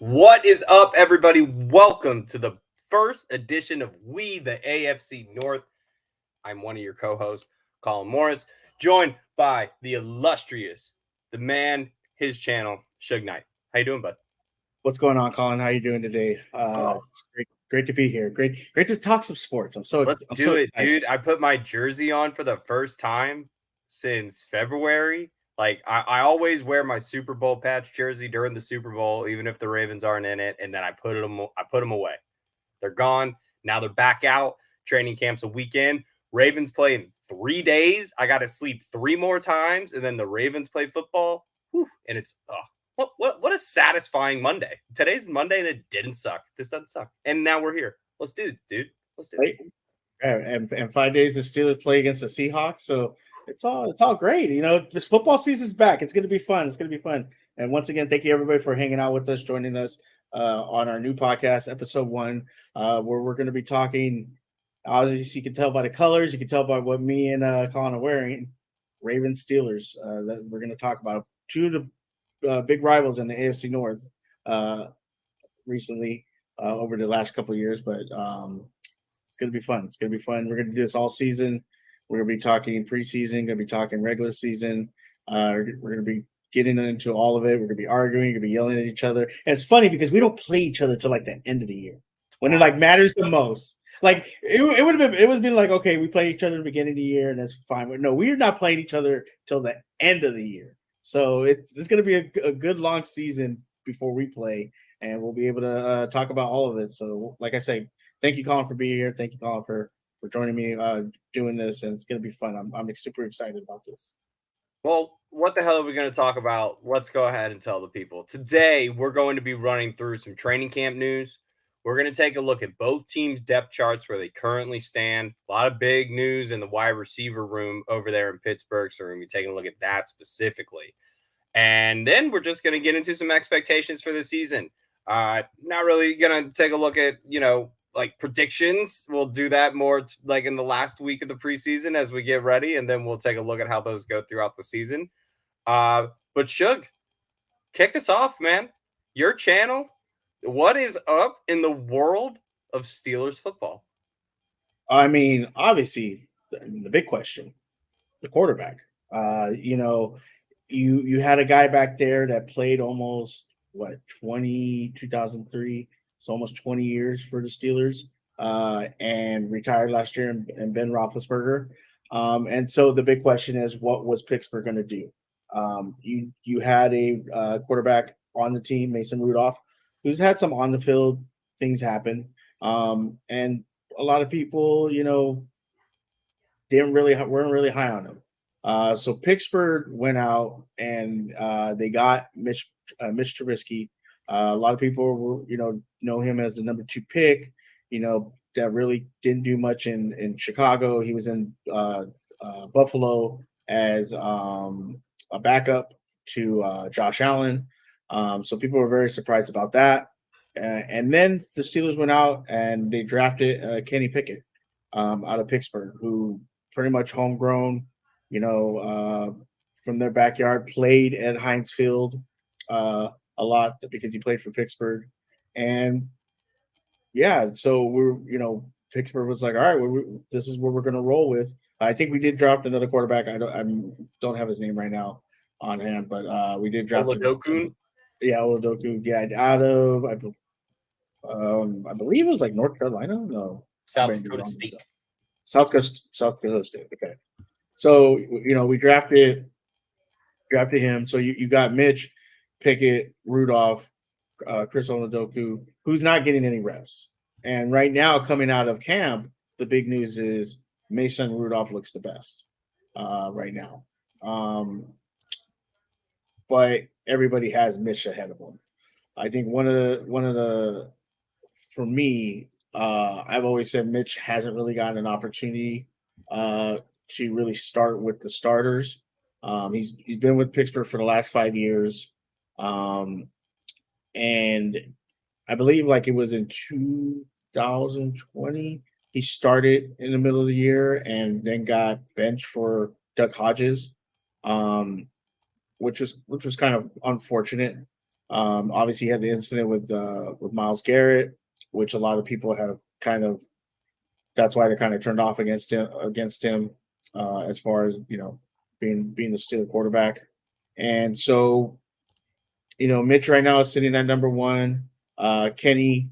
What is up, everybody? Welcome to the first edition of We, the AFC North. I'm one of your co-hosts, Colin Morris, joined by the illustrious, the man, his channel, Suge Knight. How you doing, bud? What's going on, Colin? How you doing today? It's great to be here. Great to talk some sports. Let's I'm do so it, excited. dude. I put my jersey on for the first time since February. Like I always wear my Super Bowl patch jersey during the Super Bowl, even if the Ravens aren't in it, and then I put them away. They're gone. Now they're back out. Training camp's a weekend. Ravens play in 3 days. I got to sleep 3 more times, and then the Ravens play football. Whew, and it's what a satisfying Monday. Today's Monday, and it didn't suck. This doesn't suck. And now we're here. Let's do it, dude. Let's do it. Right? And 5 days the Steelers play against the Seahawks, so it's all great. This football season's back. It's gonna be fun. It's gonna be fun. And once again, thank you everybody for hanging out with us, joining us on our new podcast, episode 1, where we're gonna be talking. Obviously, you can tell by the colors. You can tell by what me and Colin are wearing. Ravens Steelers. That we're gonna talk about two of the big rivals in the AFC North. Recently over the last couple of years, but it's gonna be fun. It's gonna be fun. We're gonna do this all season. We're gonna be talking preseason, gonna be talking regular season. We're gonna be getting into all of it. We're gonna be arguing, gonna be yelling at each other. And it's funny because we don't play each other till like the end of the year when it like matters the most. Like it would have been, it was been like, okay, we play each other in the beginning of the year and that's fine. But no, we're not playing each other till the end of the year. So it's going to be a good long season before we play, and we'll be able to talk about all of it. So, like I say, thank you, Colin, for being here. Thank you, Colin, for joining me doing this, and it's going to be fun. I'm super excited about this. Well, what the hell are we going to talk about? Let's go ahead and tell the people. Today, we're going to be running through some training camp news. We're going to take a look at both teams' depth charts where they currently stand. A lot of big news in the wide receiver room over there in Pittsburgh. So, we're going to be taking a look at that specifically. And then we're just going to get into some expectations for the season. Not really going to take a look at, like predictions. We'll do that more like in the last week of the preseason as we get ready. And then we'll take a look at how those go throughout the season. But Shug, kick us off, man. Your channel. What is up in the world of Steelers football? I mean, obviously, the big question, the quarterback. You had a guy back there that played almost 2003, so almost 20 years for the Steelers, and retired last year, and Ben Roethlisberger. And so the big question is, what was Pittsburgh going to do? You had a quarterback on the team, Mason Rudolph, who's had some on the field things happen, and a lot of people, weren't really high on him. So Pittsburgh went out and they got Mitch Trubisky. A lot of people know him as the number 2 pick. That really didn't do much in Chicago. He was in Buffalo as a backup to Josh Allen. So people were very surprised about that. And then the Steelers went out and they drafted Kenny Pickett out of Pittsburgh, who pretty much homegrown, from their backyard, played at Heinz Field a lot because he played for Pittsburgh. And yeah, so Pittsburgh was like, all right, this is what we're going to roll with. I think we did draft another quarterback. I don't have his name right now on hand, but we did draft Oladokun? Yeah, Oladoku. Yeah, out of I believe it was like North Carolina. No, South Dakota State. South Dakota State. Okay, so we drafted him. So you got Mitch, Pickett, Rudolph, Chris Oladoku, who's not getting any reps. And right now, coming out of camp, the big news is Mason Rudolph looks the best right now. But everybody has Mitch ahead of him. I think one of the for me, I've always said Mitch hasn't really gotten an opportunity to really start with the starters. He's been with Pittsburgh for the last 5 years, and I believe like it was in 2020 he started in the middle of the year and then got benched for Doug Hodges, which was kind of unfortunate. Obviously, he had the incident with Myles Garrett, which a lot of people have kind of. That's why they're kind of turned off against him, as far as being the Steeler quarterback. And so, Mitch right now is sitting at number one. Kenny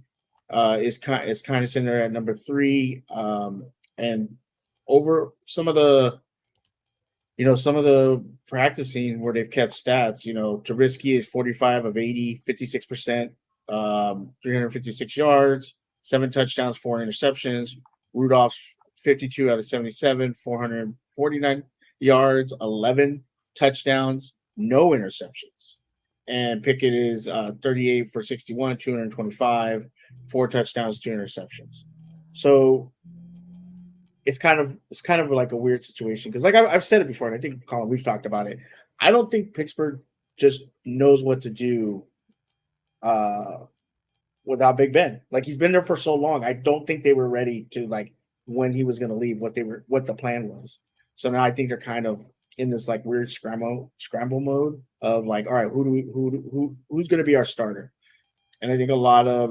is kind of sitting there at number three. And over some of the practicing where they've kept stats, Trubisky is 45 of 80, 56%, 356 yards, 7 touchdowns, 4 interceptions. Rudolph's 52 out of 77, 449 yards, 11 touchdowns, no interceptions. And Pickett is 38 for 61, 225, 4 touchdowns, 2 interceptions. So it's kind of like a weird situation because, like I've said it before, and I think Colin, we've talked about it. I don't think Pittsburgh just knows what to do without Big Ben. Like, he's been there for so long. I don't think they were ready to, like, when he was going to leave, what the plan was. So now I think they're kind of in this like weird scramble mode of like, all right, who's going to be our starter? And I think a lot of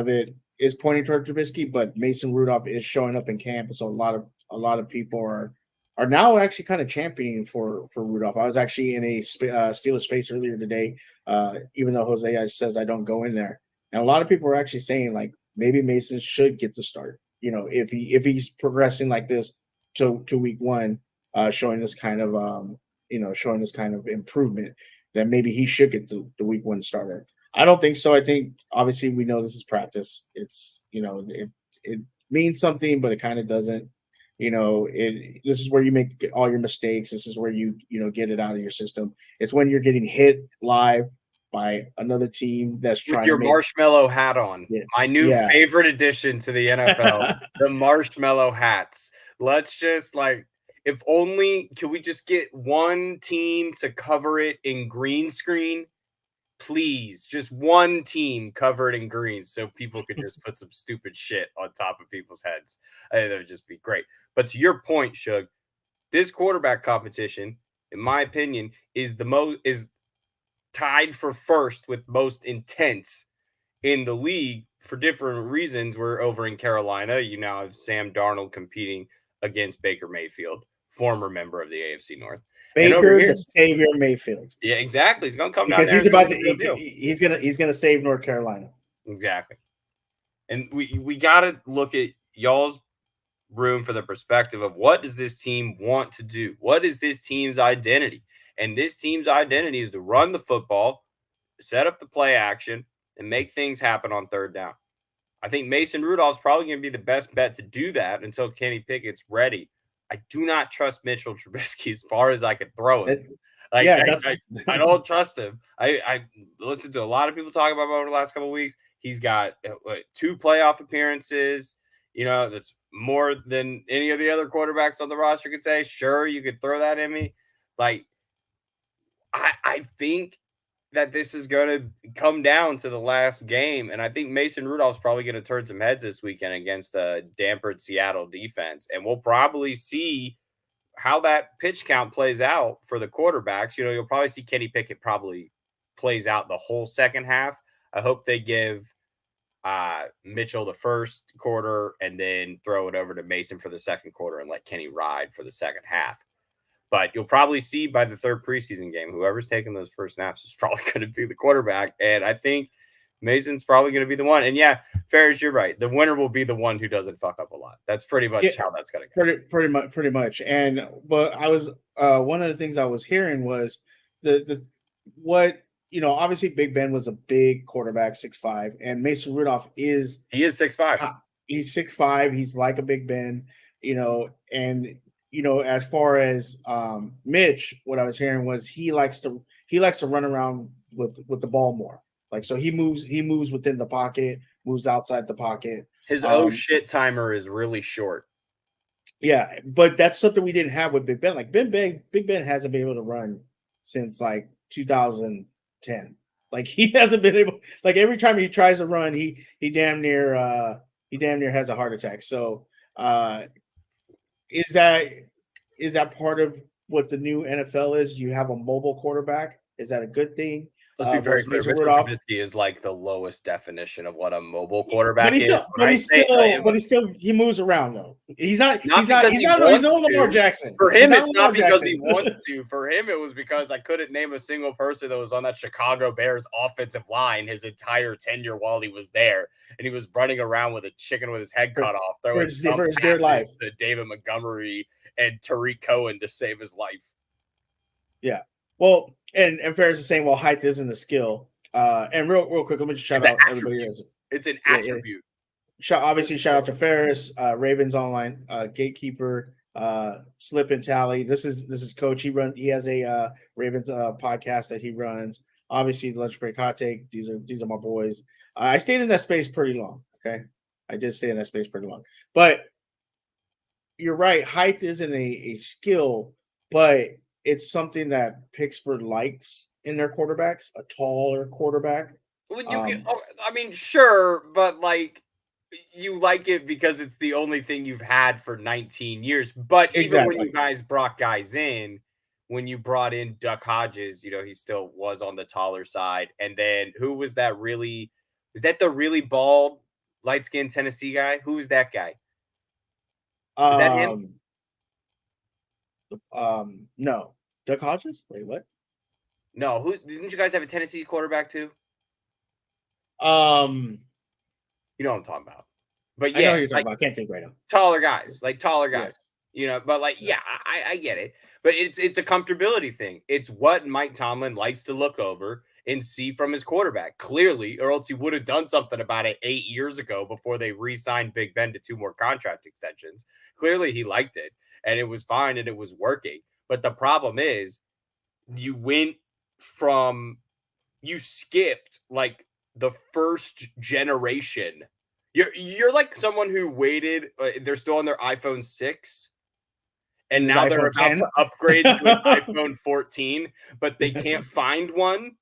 it is pointing toward Trubisky, but Mason Rudolph is showing up in camp, so a lot of people are now actually kind of championing for Rudolph. I was actually in a Steelers space earlier today, even though Jose says I don't go in there, and a lot of people are actually saying like maybe Mason should get the start. If he's progressing like this to week one, showing this kind of improvement, then maybe he should get the week one starter. I don't think so. I think obviously we know this is practice. It's it means something, but it kind of doesn't. This is where you make all your mistakes. This is where you get it out of your system. It's when you're getting hit live by another team that's trying with your marshmallow hat on. Yeah. My new favorite addition to the NFL, the marshmallow hats. Let's just if only can we just get one team to cover it in green screen? Please, just one team cover it in green so people could just put some stupid shit on top of people's heads. I think that would just be great. But to your point, Shug, this quarterback competition, in my opinion, is tied for first with most intense in the league for different reasons. We're over in Carolina. You now have Sam Darnold competing against Baker Mayfield, former member of the AFC North. Baker, the savior Mayfield. Yeah, exactly. He's going to come because down there he's going to save North Carolina. Exactly. And we got to look at y'all's room for the perspective of what does this team want to do? What is this team's identity? And this team's identity is to run the football, set up the play action, and make things happen on third down. I think Mason Rudolph's probably going to be the best bet to do that until Kenny Pickett's ready. I do not trust Mitchell Trubisky as far as I could throw him. I don't trust him. I listened to a lot of people talk about him over the last couple of weeks. He's got 2 playoff appearances. That's more than any of the other quarterbacks on the roster could say. Sure, you could throw that in me. I think that this is going to come down to the last game, and I think Mason Rudolph's probably going to turn some heads this weekend against a dampered Seattle defense, and we'll probably see how that pitch count plays out for the quarterbacks. You'll probably see Kenny Pickett probably plays out the whole second half. I hope they give Mitchell the first quarter and then throw it over to Mason for the second quarter and let Kenny ride for the second half. But you'll probably see by the third preseason game, whoever's taking those first snaps is probably going to be the quarterback. And I think Mason's probably going to be the one. And yeah, Ferris, you're right. The winner will be the one who doesn't fuck up a lot. That's pretty much how that's going to go. Pretty much. And but I was one of the things I was hearing was obviously Big Ben was a big quarterback, 6'5", and Mason Rudolph is 6'5". He's 6'5". He's like a Big Ben, and as far as Mitch, what I was hearing was he likes to run around with the ball more. So he moves within the pocket, moves outside the pocket. His shit timer is really short. Yeah, but that's something we didn't have with Big Ben. Big Ben hasn't been able to run since 2010. He hasn't been able. Every time he tries to run, he damn near has a heart attack. So is that part of what the new NFL is? You have a mobile quarterback Is that a good thing? Let's be very Whereas clear. Mason Mitchell Rudolph, Trubisky is like the lowest definition of what a mobile but quarterback he's is. still, but he's still, he moves around though. He's no Lamar Jackson. For He's him, not it's Lamar not because Jackson. he wants to. For him, it was because I couldn't name a single person that was on that Chicago Bears offensive line his entire tenure while he was there, and he was running around with a chicken with his head cut off, throwing his passes dear life. to David Montgomery and Tariq Cohen to save his life. Yeah. Well, and Ferris is saying, well, height isn't a skill. And real quick, let me just shout out everybody else. It's an attribute. Obviously, shout out to Ferris, Ravens Online, Gatekeeper, Slip and Tally. This is Coach. He has a Ravens podcast that he runs. Obviously, Lunch Break Hot Take. These are my boys. I stayed in that space pretty long. Okay, I did stay in that space pretty long. But you're right. Height isn't a skill, but it's something that Pittsburgh likes in their quarterbacks. A taller quarterback. Well, I mean, sure, but like, you like it because it's the only thing you've had for 19 years. But even when you guys brought guys in, when you brought in Duck Hodges, he still was on the taller side. And then who was that really? Was that the really bald, light-skinned Tennessee guy? Who was that guy? Is that him? No. Duck Hodges? Wait, what? No, who didn't you guys have a Tennessee quarterback too? You know what I'm talking about. But yeah, I know who you're talking about. I can't think right now. Taller guys. Yes. But like, yeah, I get it. But it's a comfortability thing. It's what Mike Tomlin likes to look over and see from his quarterback, clearly, or else he would have done something about it 8 years ago before they re-signed Big Ben to 2 more contract extensions. Clearly, he liked it, and it was fine, and it was working. But the problem is, you skipped like the first generation. You're like someone who waited. They're still on their iPhone 6, and now they're about to upgrade to an iPhone 14, but they can't find one.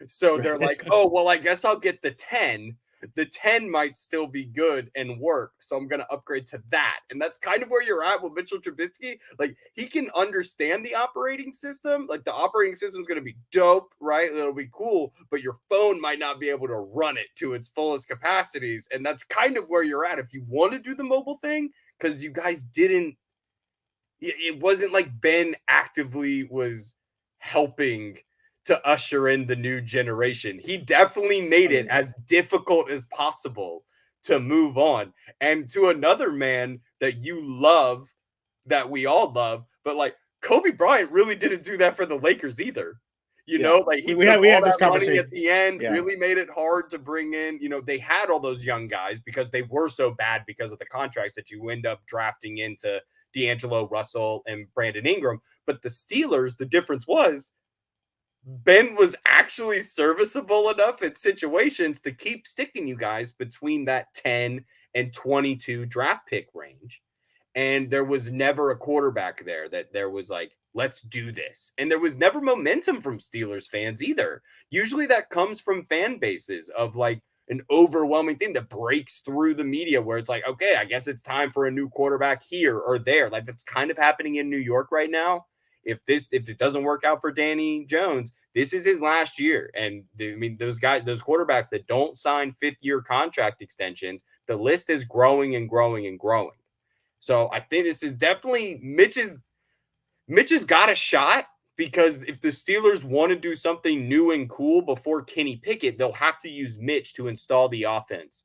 So they're like, oh, well, I guess I'll get the 10. The 10 might still be good and work, so I'm going to upgrade to that. And that's kind of where you're at with Mitchell Trubisky. Like, he can understand the operating system. Like, the operating system is going to be dope, right? It'll be cool, but your phone might not be able to run it to its fullest capacities. And that's kind of where you're at. If you want to do the mobile thing, because you guys didn't, it wasn't like Ben actively was helping to usher in the new generation. He definitely made it as difficult as possible to move on. And to another man that you love, that we all love, but like Kobe Bryant really didn't do that for the Lakers either. Like we had this conversation at the end, really made it hard to bring in, they had all those young guys because they were so bad because of the contracts that you end up drafting into D'Angelo Russell and Brandon Ingram. But the Steelers, the difference was Ben was actually serviceable enough in situations to keep sticking you guys between that 10 and 22 draft pick range. And there was never a quarterback there that there was like, let's do this. And there was never momentum from Steelers fans either. Usually that comes from fan bases of like an overwhelming thing that breaks through the media where it's like, okay, I guess it's time for a new quarterback here or there. Like that's kind of happening in New York right now. If it doesn't work out for Danny Jones, this is his last year. And those quarterbacks that don't sign 5th-year contract extensions, the list is growing and growing and growing. So I think this is definitely Mitch has got a shot, because if the Steelers want to do something new and cool before Kenny Pickett, they'll have to use Mitch to install the offense.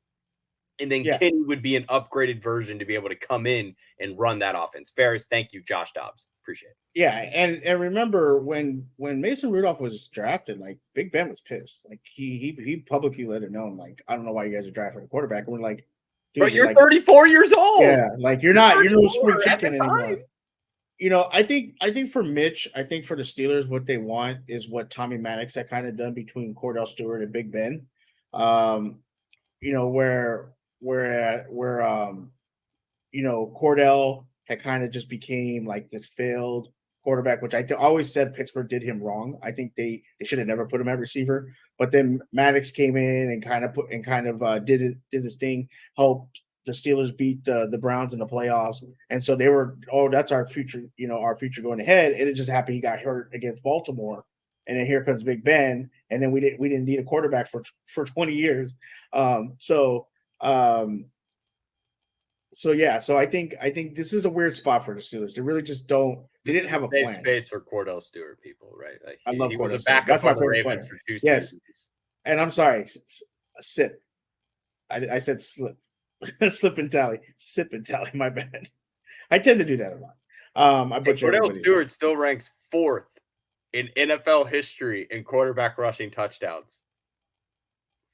And then Kenny would be an upgraded version to be able to come in and run that offense. Ferris, thank you, Josh Dobbs. Appreciate it. Yeah, and remember when Mason Rudolph was drafted, like Big Ben was pissed. Like he publicly let it known, like, I don't know why you guys are drafting a quarterback. And we're like, dude, but you're like 34 years old. Yeah, like you're no spring chicken anymore. I think for Mitch, I think for the Steelers, what they want is what Tommy Maddox had kind of done between Cordell Stewart and Big Ben. Where Cordell had kind of just became like this failed quarterback, which I always said Pittsburgh did him wrong. I think they should have never put him at receiver. But then Maddox came in and kind of did his thing, helped the Steelers beat the Browns in the playoffs, and so they were, that's our future, our future going ahead. And it just happened he got hurt against Baltimore, and then here comes Big Ben, and then we didn't need a quarterback for 20 years. So yeah, so I think this is a weird spot for the Steelers. They really just don't. They didn't have a safe plan. space for Cordell Stewart, people, right? Like I love he was Cordell a Stewart. backup That's my on the favorite Ravens player. for 2 Yes. seasons. And I'm sorry, sip. I said slip, slip and tally, sip and tally. My bad. I tend to do that a lot. I butcher Cordell everybody's Stewart still ranks 4th in NFL history in quarterback rushing touchdowns.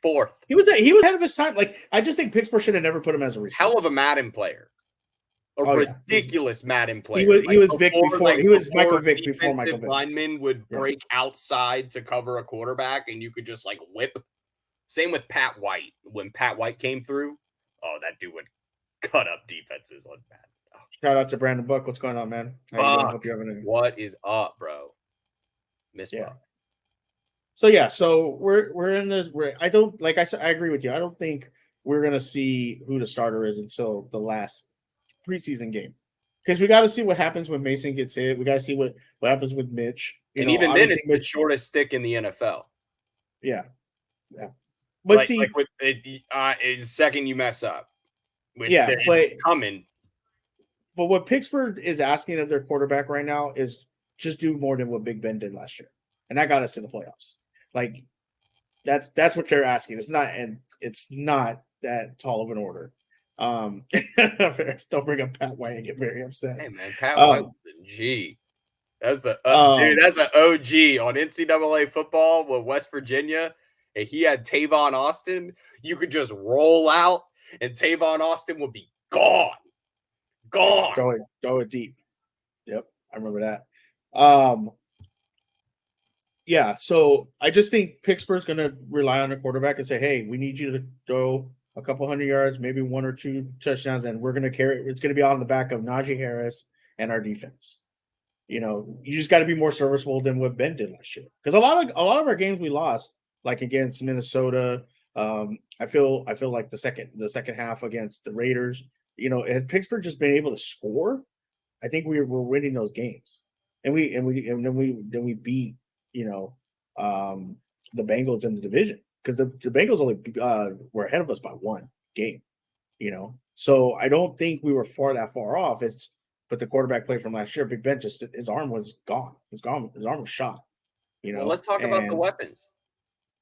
4th. He was ahead of his time. Like, I just think Pittsburgh should have never put him as a receiver. Hell of a Madden player. Ridiculous Madden player. He was Vic before. He was Michael Vick before Michael Vick. Linemen would break outside to cover a quarterback, and you could just like whip. Same with Pat White. When Pat White came through, that dude would cut up defenses on Madden. Shout out to Brandon Buck. What's going on, man? Hope you're having what is up, bro? Miss Buck. So we're in this. I don't, like I said, I agree with you. I don't think we're gonna see who the starter is until the last preseason game, because we got to see what happens when Mason gets hit. We got to see what happens with Mitch. Even then, it's the shortest stick in the NFL. Yeah. But with second you mess up. It's coming. But what Pittsburgh is asking of their quarterback right now is just do more than what Big Ben did last year, and that got us to the playoffs. Like that's what they're asking. It's not that tall of an order. Don't bring up Pat White and get very upset. Hey man, Pat White was a G. That's a dude. That's an OG on NCAA football with West Virginia. And he had Tavon Austin. You could just roll out, and Tavon Austin would be gone. Throw it deep. Yep, I remember that. Yeah. So I just think Pittsburgh's going to rely on the quarterback and say, "Hey, we need you to throw a couple 100 yards, maybe 1 or 2 touchdowns, and we're going to carry it. It's going to be on the back of Najee Harris and our defense." You just got to be more serviceable than what Ben did last year. Because a lot of our games we lost, like against Minnesota. I feel like the second half against the Raiders, had Pittsburgh just been able to score, I think we were winning those games. And then we beat, the Bengals in the division, because the Bengals only were ahead of us by 1 game, So I don't think we were that far off. But the quarterback play from last year, Big Ben, just his arm was gone. His arm was shot. Well, let's talk about the weapons.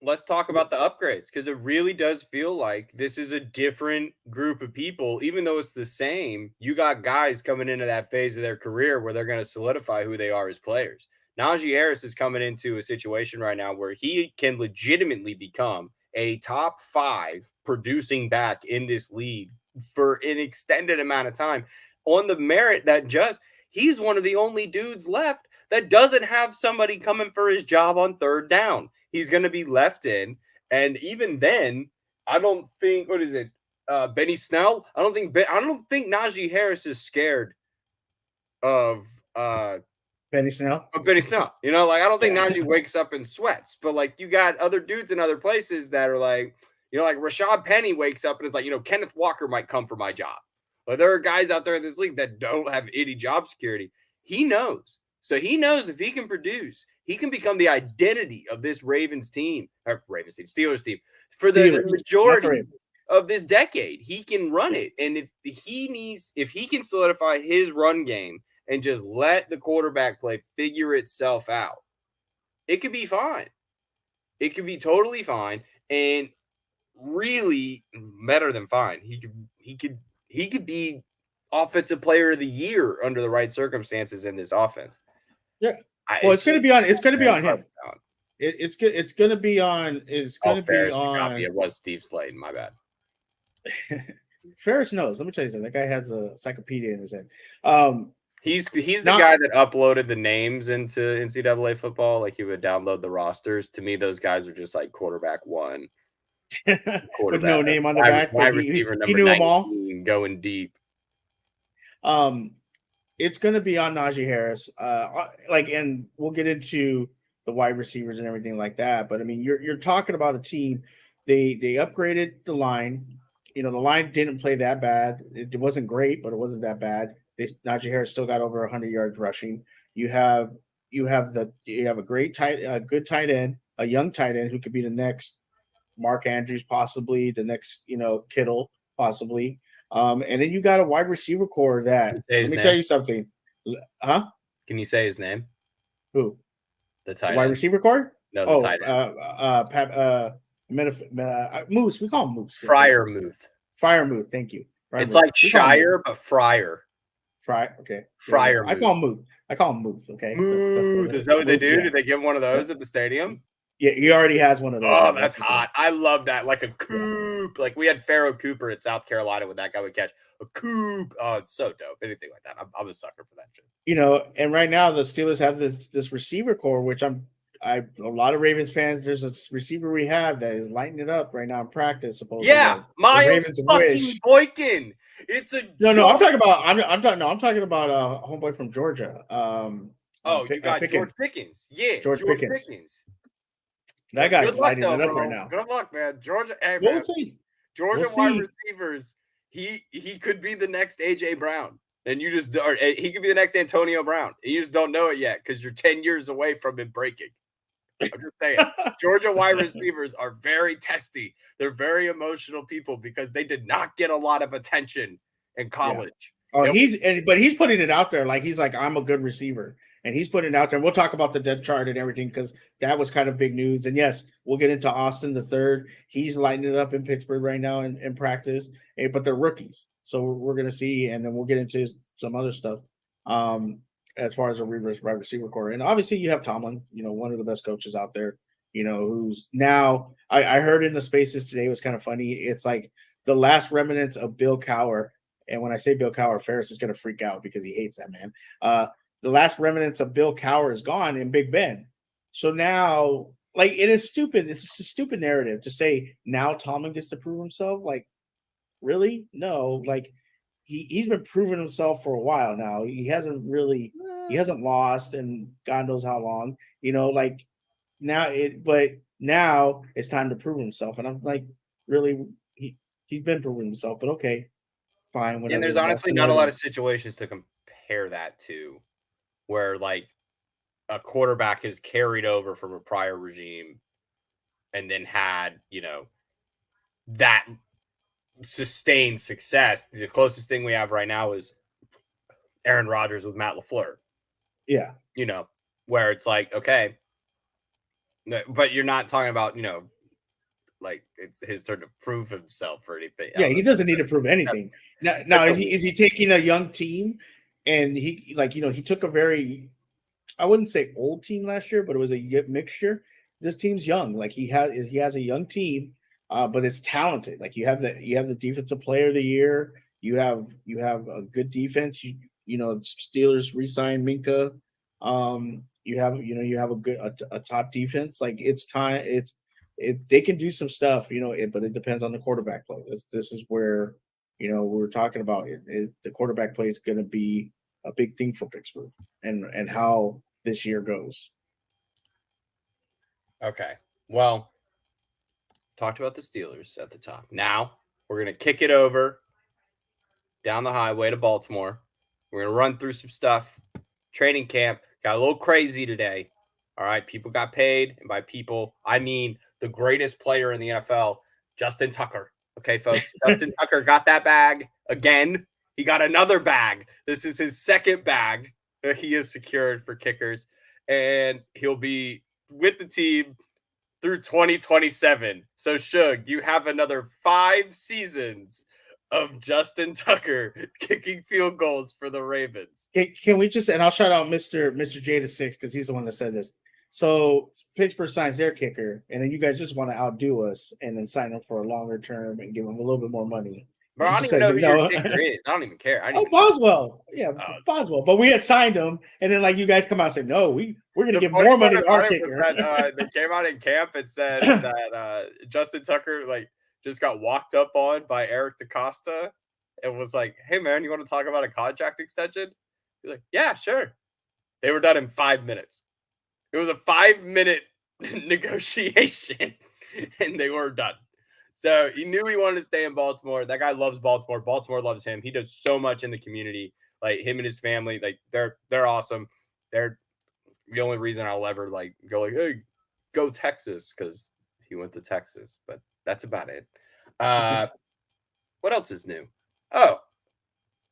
Let's talk about the upgrades, because it really does feel like this is a different group of people. Even though it's the same, you got guys coming into that phase of their career where they're going to solidify who they are as players. Najee Harris is coming into a situation right now where he can legitimately become a top 5 producing back in this league for an extended amount of time, on the merit that he's one of the only dudes left that doesn't have somebody coming for his job on 3rd down. He's going to be left in. And even then, I don't think, Benny Snell? I don't think Najee Harris is scared of Benny Snell. Benny Snell. I don't think Najee wakes up and sweats. But you got other dudes in other places that are like Rashad Penny wakes up and it's like, Kenneth Walker might come for my job. But there are guys out there in this league that don't have any job security. He knows. So he knows if he can produce, he can become the identity of this Steelers team for the majority of this decade. He can run it. And if he can solidify his run game and just let the quarterback play figure itself out, it could be fine. It could be totally fine, and really better than fine. He could be offensive player of the year under the right circumstances in this offense. Yeah. Well, it's going to be on him. It's going to be on. It was Steve Slayton. My bad. Ferris knows. Let me tell you something. That guy has a encyclopedia in his head. He's the guy that uploaded the names into NCAA football. Like, he would download the rosters. To me, those guys are just like quarterback 1. With no name on the back. Wide receiver number 19, going deep. It's going to be on Najee Harris. And we'll get into the wide receivers and everything like that. But I mean, you're talking about a team. They upgraded the line. The line didn't play that bad. It wasn't great, but it wasn't that bad. Najee Harris still got over 100 yards rushing. You have you have a good tight end, a young tight end who could be the next Mark Andrews, possibly the next, Kittle, possibly. And then you got a wide receiver core that, let me tell you something. Huh? Can you say his name? Who? The tight wide end. receiver core? No, the tight end. Moose. We call him Moose. Freiermuth. Freiermuth. Thank you. It's like Shire, but Fryer. Okay. Fryer. I call him Muth. Okay. Muth. Is that what they do? Yeah. Do they give him one of those at the stadium? Yeah, he already has one of those. Oh, that's hot. I love that. Like a coop. Yeah. Like we had Pharaoh Cooper at South Carolina when that guy would catch a coop. Oh, it's so dope. Anything like that. I'm a sucker for that shit. And right now the Steelers have this receiver core, which a lot of Ravens fans, there's a receiver we have that is lighting it up right now in practice, supposedly. Yeah, Miles fucking Boykin. It's a no. I'm talking about homeboy from Georgia. You got Pickens. George Pickens. Yeah, George Pickens. That guy's lighting it up right now. Good luck, man. Georgia. Hey, we'll see. Georgia wide receivers. He could be the next AJ Brown, and he could be the next Antonio Brown. And you just don't know it yet because you're 10 years away from him breaking. I'm just saying, Georgia wide receivers are very testy. They're very emotional people because they did not get a lot of attention in college. Yeah. Oh, but he's putting it out there. Like, he's like, I'm a good receiver. And he's putting it out there. And we'll talk about the depth chart and everything because that was kind of big news. And yes, we'll get into Austin the third. He's lighting it up in Pittsburgh right now in practice. But they're rookies. So we're going to see. And then we'll get into some other stuff. As far as a wide receiver core. And obviously you have Tomlin, one of the best coaches out there, who's now, I heard in the spaces today, it was kind of funny. It's like the last remnants of Bill Cowher. And when I say Bill Cowher, Ferris is going to freak out because he hates that man. The last remnants of Bill Cowher is gone in Big Ben. So now, like, it is stupid. It's just a stupid narrative to say now Tomlin gets to prove himself. Like, really? No, like, he's been proving himself for a while now. He hasn't lost in God knows how long, like but now it's time to prove himself. And I'm like, really, he's been proving himself, but okay, fine. And there's honestly not a lot of situations to compare that to where like a quarterback is carried over from a prior regime and then had, that sustained success. The closest thing we have right now is Aaron Rodgers with Matt LaFleur. Yeah. Where it's like, okay, but you're not talking about, like it's his turn to prove himself or anything. Yeah, he doesn't need to prove anything. Now is he taking a young team and he took a very, I wouldn't say old team last year, but it was a mixture. This team's young. Like he has a young team. But it's talented. Like you have the defensive player of the year. You have a good defense. Steelers re-signed Minka. You have a good top defense. Like it's time. They can do some stuff. But it depends on the quarterback play. This is where we're talking about it. The quarterback play is going to be a big thing for Pittsburgh and how this year goes. Okay. Well. Talked about the Steelers at the top. Now we're going to kick it over down the highway to Baltimore. We're going to run through some stuff. Training camp got a little crazy today. All right. People got paid. And by people, I mean the greatest player in the NFL, Justin Tucker. Okay, folks. Justin Tucker got that bag again. He got another bag. This is his second bag that he has secured for kickers. And he'll be with the team through 2027. So, Shug, you have another 5 seasons of Justin Tucker kicking field goals for the Ravens. Can we just, and I'll shout out Mr. J6 because he's the one that said this. So Pittsburgh signs their kicker, and then you guys just want to outdo us and then sign him for a longer term and give him a little bit more money. Bro, I don't even know who your kicker is. I don't even care. Boswell. Yeah, Boswell. But we had signed him, and then you guys come out and say, no, we're going to give more money to our kicker. They came out in camp and said that Justin Tucker just got walked up on by Eric DaCosta and was like, hey, man, you want to talk about a contract extension? He's like, yeah, sure. They were done in 5 minutes. It was a 5-minute negotiation, and they were done. So he knew he wanted to stay in Baltimore. That guy loves Baltimore. Baltimore loves him. He does so much in the community. Like him and his family, they're awesome. They're the only reason I'll ever like go like, hey, go Texas, because he went to Texas. But that's about it. What else is new? Oh,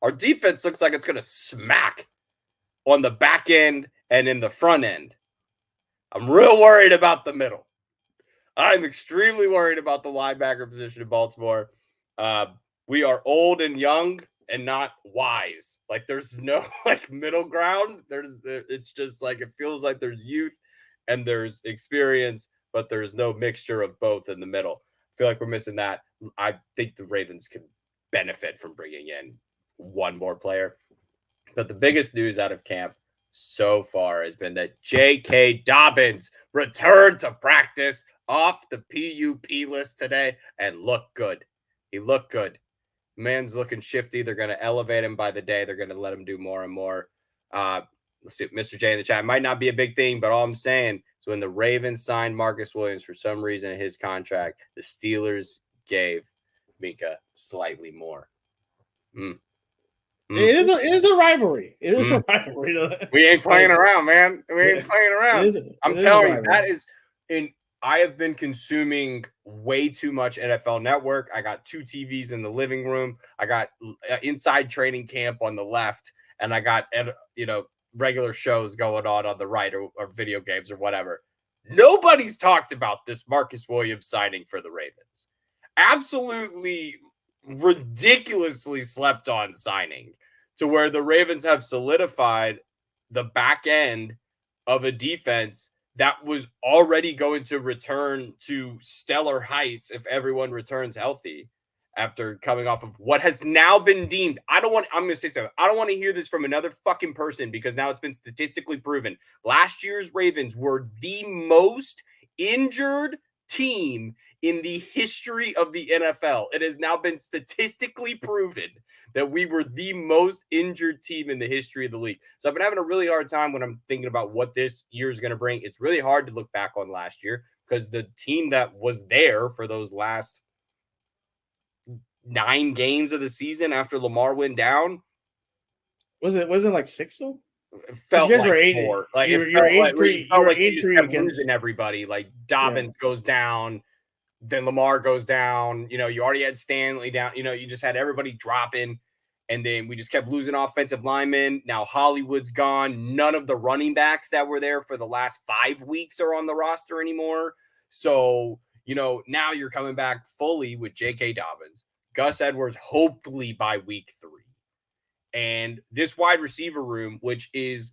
our defense looks like it's going to smack on the back end and in the front end. I'm real worried about the middle. I'm extremely worried about the linebacker position in Baltimore. We are old and young and not wise. Like there's no like middle ground. It's just like it feels like there's youth and there's experience, but there's no mixture of both in the middle. I feel like we're missing that. I think the Ravens can benefit from bringing in one more player. But the biggest news out of camp so far has been that J.K. Dobbins returned to practice off the PUP list today and looked good. He looked good. Man's looking shifty. They're going to elevate him by the day. They're going to let him do more and more. Let's see, Mr. J in the chat. Might not be a big thing, but all I'm saying is when the Ravens signed Marcus Williams for some reason in his contract, the Steelers gave Mika slightly more. It is a rivalry. It is a rivalry. We ain't playing around, man. We ain't playing around. I'm telling you, that is I have been consuming way too much NFL Network. I got 2 TVs in the living room. I got Inside Training Camp on the left, and I got regular shows going on the right, or video games or whatever. Nobody's talked about this Marcus Williams signing for the Ravens. Absolutely ridiculously slept on signing, to where the Ravens have solidified the back end of a defense that was already going to return to stellar heights if everyone returns healthy after coming off of what has now been deemed. I'm going to say something. I don't want to hear this from another fucking person, because now it's been statistically proven. Last year's Ravens were the most injured team in the history of the NFL. It has now been statistically proven that we were the most injured team in the history of the league. So I've been having a really hard time when I'm thinking about what this year is going to bring. It's really hard to look back on last year, because the team that was there for those last 9 games of the season after Lamar went down, wasn't like 6 though? It felt like 4. Like you're 8-3 against losing everybody. Like Dobbins goes down, then Lamar goes down. You already had Stanley down. You just had everybody dropping, and then we just kept losing offensive linemen. Now Hollywood's gone. None of the running backs that were there for the last 5 weeks are on the roster anymore. So now you're coming back fully with J.K. Dobbins, Gus Edwards, hopefully by week 3. And this wide receiver room, which is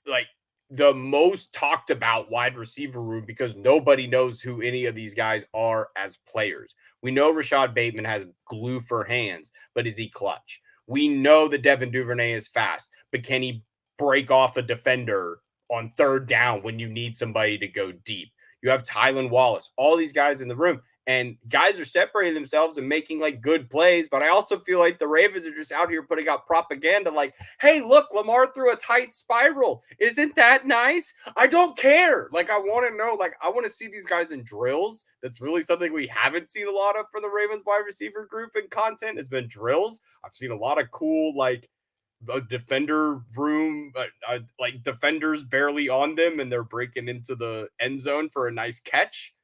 like the most talked about wide receiver room, because nobody knows who any of these guys are as players. We know Rashad Bateman has glue for hands, but is he clutch? We know that Devin Duvernay is fast, but can he break off a defender on 3rd down when you need somebody to go deep? You have Tylan Wallace, all these guys in the room. And guys are separating themselves and making like good plays. But I also feel like the Ravens are just out here putting out propaganda like, hey, look, Lamar threw a tight spiral. Isn't that nice? I don't care. Like, I want to know, like, I want to see these guys in drills. That's really something we haven't seen a lot of for the Ravens wide receiver group, and content has been drills. I've seen a lot of cool, like, a defender room, like defenders barely on them, and they're breaking into the end zone for a nice catch.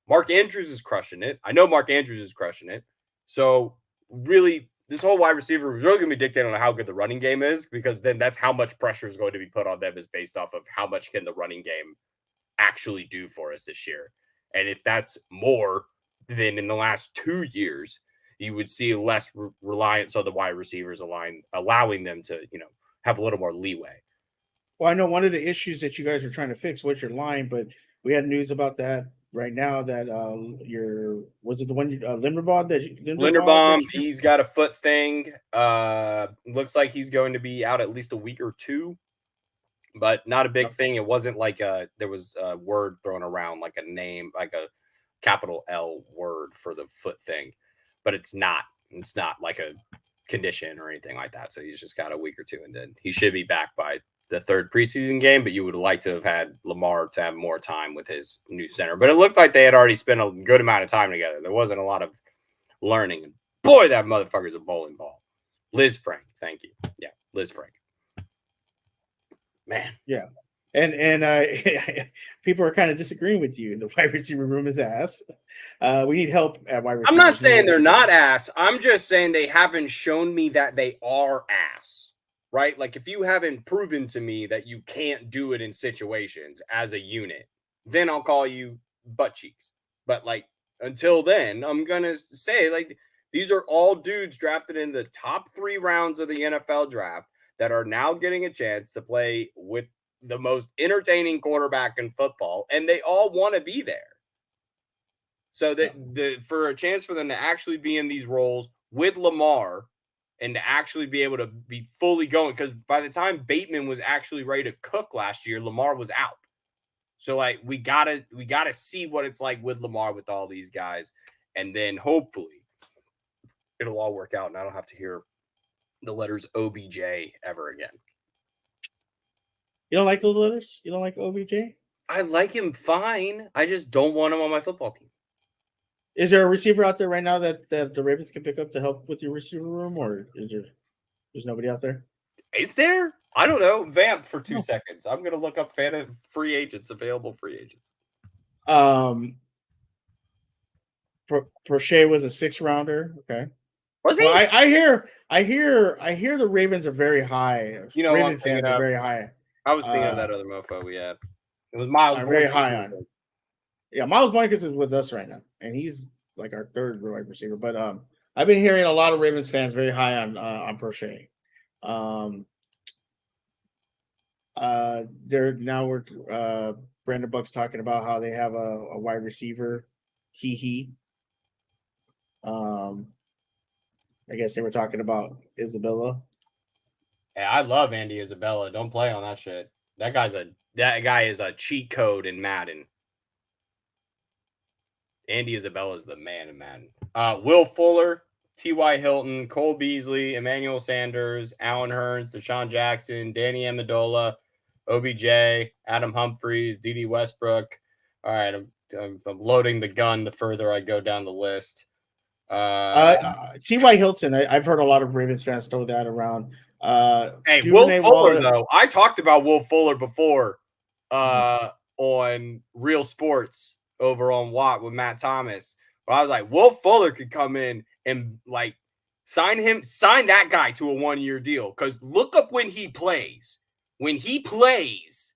Mark Andrews is crushing it. I know Mark Andrews is crushing it. So really, this whole wide receiver is really going to be dictated on how good the running game is, because then that's how much pressure is going to be put on them, is based off of how much can the running game actually do for us this year. And if that's more than in the last 2 years, you would see less reliance on the wide receivers allowing them to, have a little more leeway. Well, I know one of the issues that you guys were trying to fix was your line, but we had news about that right now, that was it the one Linderbaum, he's got a foot thing. Looks like he's going to be out at least a week or 2, but not a big thing. It wasn't like there was a word thrown around, like a name, like a capital L word for the foot thing, but it's not like a condition or anything like that. So he's just got a week or 2, and then he should be back by the 3rd preseason game. But you would like to have had Lamar to have more time with his new center. But it looked like they had already spent a good amount of time together. There wasn't a lot of learning. And boy, that motherfucker's a bowling ball. Liz Frank, thank you. Yeah, Liz Frank. Man. Yeah. And people are kind of disagreeing with you. The wide receiver room is ass. We need help at wide receiver. I'm not saying they're not ass. I'm just saying they haven't shown me that they are ass, right? Like if you haven't proven to me that you can't do it in situations as a unit, then I'll call you butt cheeks. But like until then, I'm going to say like these are all dudes drafted in the top 3 rounds of the NFL draft that are now getting a chance to play with the most entertaining quarterback in football, and they all want to be there. So that for a chance for them to actually be in these roles with Lamar and to actually be able to be fully going, because by the time Bateman was actually ready to cook last year, Lamar was out. So like we gotta see what it's like with Lamar with all these guys, and then hopefully it'll all work out, and I don't have to hear the letters OBJ ever again. You don't like those letters? You don't like OBJ? I like him fine. I just don't want him on my football team. Is there a receiver out there right now that the Ravens can pick up to help with your receiver room, or there's nobody out there? Is there? I don't know. Vamp for 2 seconds. I'm gonna look up free agents, available free agents. Prochet was a 6th rounder. Okay. Was he? Well, I hear the Ravens are very high. You know, Raven fans are very high. I was thinking of that other mofo we had. It was Miles. I'm very high on. Yeah, Miles Boykin is with us right now, and he's like our 3rd wide receiver. But I've been hearing a lot of Ravens fans very high on Prochet. We're Brandon Buck's talking about how they have a wide receiver. I guess they were talking about Isabella. Yeah, I love Andy Isabella. Don't play on that shit. That guy is a cheat code in Madden. Andy Isabella is the man in Madden. Will Fuller, T.Y. Hilton, Cole Beasley, Emmanuel Sanders, Alan Hearns, Deshaun Jackson, Danny Amendola, OBJ, Adam Humphries, D.D. Westbrook. All right, I'm loading the gun the further I go down the list. T.Y. Hilton, I've heard a lot of Ravens fans throw that around. Hey, Will Fuller, though. I talked about Will Fuller before on Real Sports over on Watt with Matt Thomas. But I was like, Will Fuller could come in and like sign that guy to a 1-year deal. Because look up when he plays. When he plays,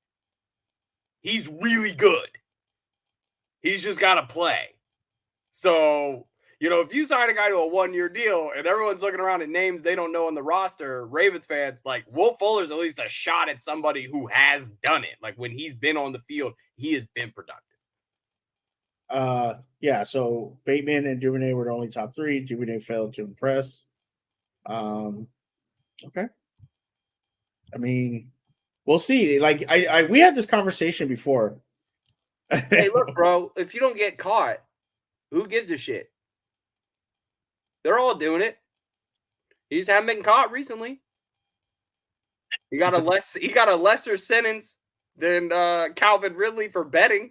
he's really good. He's just got to play. So, you know, if you sign a guy to a 1-year deal and everyone's looking around at names they don't know on the roster, Ravens fans, like Will Fuller's at least a shot at somebody who has done it. Like when he's been on the field, he has been productive. Yeah, so Bateman and Duvernay were the only top 3. Duvernay failed to impress. Okay. I mean, we'll see. Like we had this conversation before. Hey, look, bro, if you don't get caught, who gives a shit? They're all doing it. He just haven't been caught recently. He got a lesser sentence than Calvin Ridley for betting.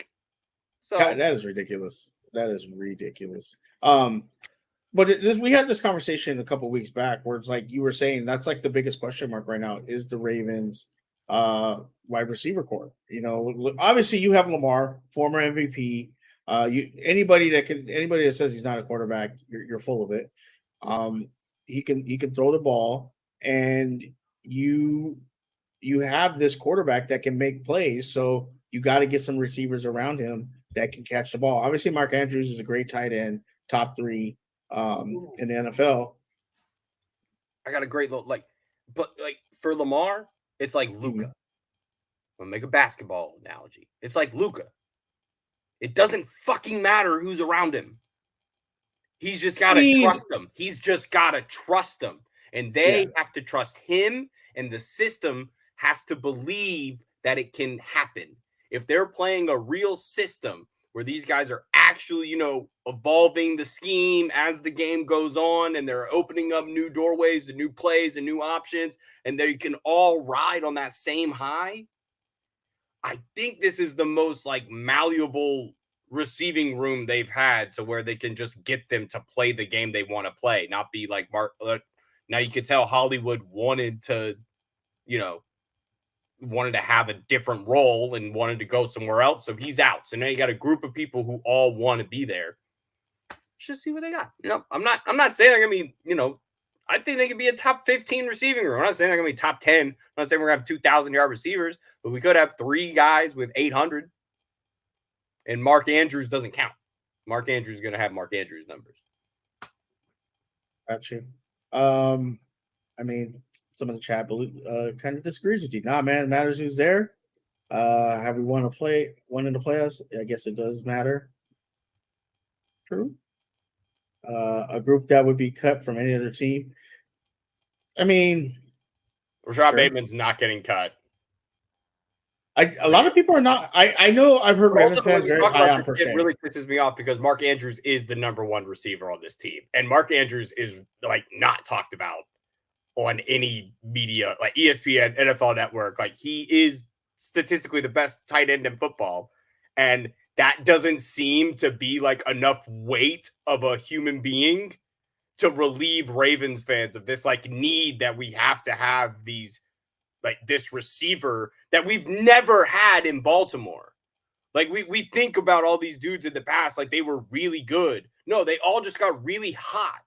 So that is ridiculous. That is ridiculous. But we had this conversation a couple of weeks back where it's like you were saying that's like the biggest question mark right now is the Ravens wide receiver core. You know, obviously you have Lamar, former MVP. Anybody that says he's not a quarterback, you're full of it. He can throw the ball, and you have this quarterback that can make plays. So you got to get some receivers around him that can catch the ball. Obviously, Mark Andrews is a great tight end, top 3 in the NFL. I got a great look, but for Lamar, it's like Luka. Mm-hmm. I'm gonna make a basketball analogy. It's like Luka. It doesn't fucking matter who's around him. He's just got to trust them. He's just got to trust them. And they have to trust him, and the system has to believe that it can happen. If they're playing a real system where these guys are actually, you know, evolving the scheme as the game goes on, and they're opening up new doorways and new plays and new options, and they can all ride on that same high, I think this is the most like malleable receiving room they've had to where they can just get them to play the game they want to play, not be like Mark. Now you could tell Hollywood wanted to, you know, wanted to have a different role and wanted to go somewhere else. So he's out. So now you got a group of people who all want to be there. Just see what they got. I'm not saying they're going to be, I think they could be a top 15 receiving room. I'm not saying they're going to be top 10. I'm not saying we're going to have 2,000-yard receivers, but we could have 3 guys with 800. And Mark Andrews doesn't count. Mark Andrews is going to have Mark Andrews numbers. Got you. I mean, some of the chat kind of disagrees with you. Nah, man, it matters who's there. Have we won in the playoffs? I guess it does matter. True. A group that would be cut from any other team. I mean, Rashad Bateman's not getting cut. A lot of people are not. I know I've heard Ravens fans very high on Prochet. It really pisses me off because Mark Andrews is the number 1 receiver on this team. And Mark Andrews is not talked about on any media, like ESPN, NFL Network. He is statistically the best tight end in football. And that doesn't seem to be enough weight of a human being to relieve Ravens fans of this need that we have to have these this receiver that we've never had in Baltimore. We think about all these dudes in the past they were really good. No, they all just got really hot.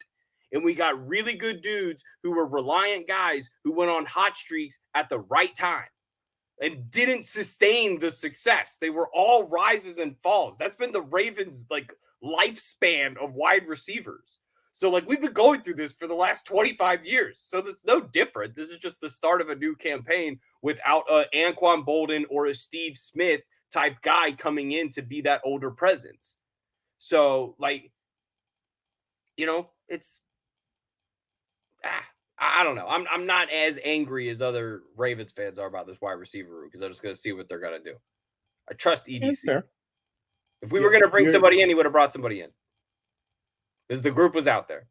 And we got really good dudes who were reliant guys who went on hot streaks at the right time and didn't sustain the success. They were all rises and falls. That's been the Ravens lifespan of wide receivers. So we've been going through this for the last 25 years. So it's no different. This is just the start of a new campaign without a Anquan Bolden or a Steve Smith type guy coming in to be that older presence. So it's I don't know. I'm not as angry as other Ravens fans are about this wide receiver room because I'm just going to see what they're going to do. I trust EDC. If we were going to bring somebody in, he would have brought somebody in. Because the group was out there.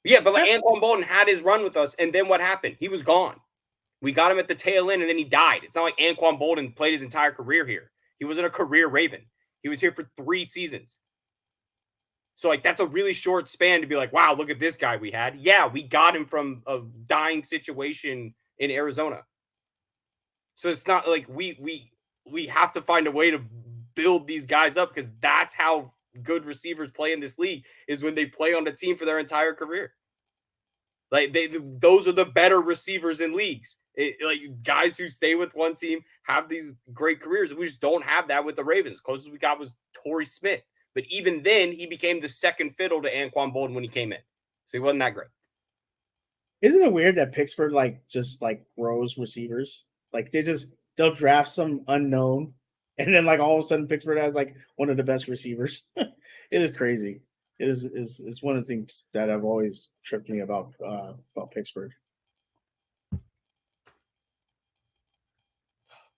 Yeah, but Anquan Bolden had his run with us, and then what happened? He was gone. We got him at the tail end, and then he died. It's not like Anquan Bolden played his entire career here. He wasn't a career Raven. He was here for 3 seasons. So, that's a really short span to be wow, look at this guy we had. Yeah, we got him from a dying situation in Arizona. So it's not we have to find a way to build these guys up because that's how good receivers play in this league is when they play on the team for their entire career. Those are the better receivers in leagues. Guys who stay with one team have these great careers. We just don't have that with the Ravens. The closest we got was Torrey Smith. But even then, he became the second fiddle to Anquan Bolden when he came in. So he wasn't that great. Isn't it weird that Pittsburgh just grows receivers? They'll draft some unknown, and then all of a sudden Pittsburgh has one of the best receivers. It is crazy. It is one of the things that have always tripped me about Pittsburgh.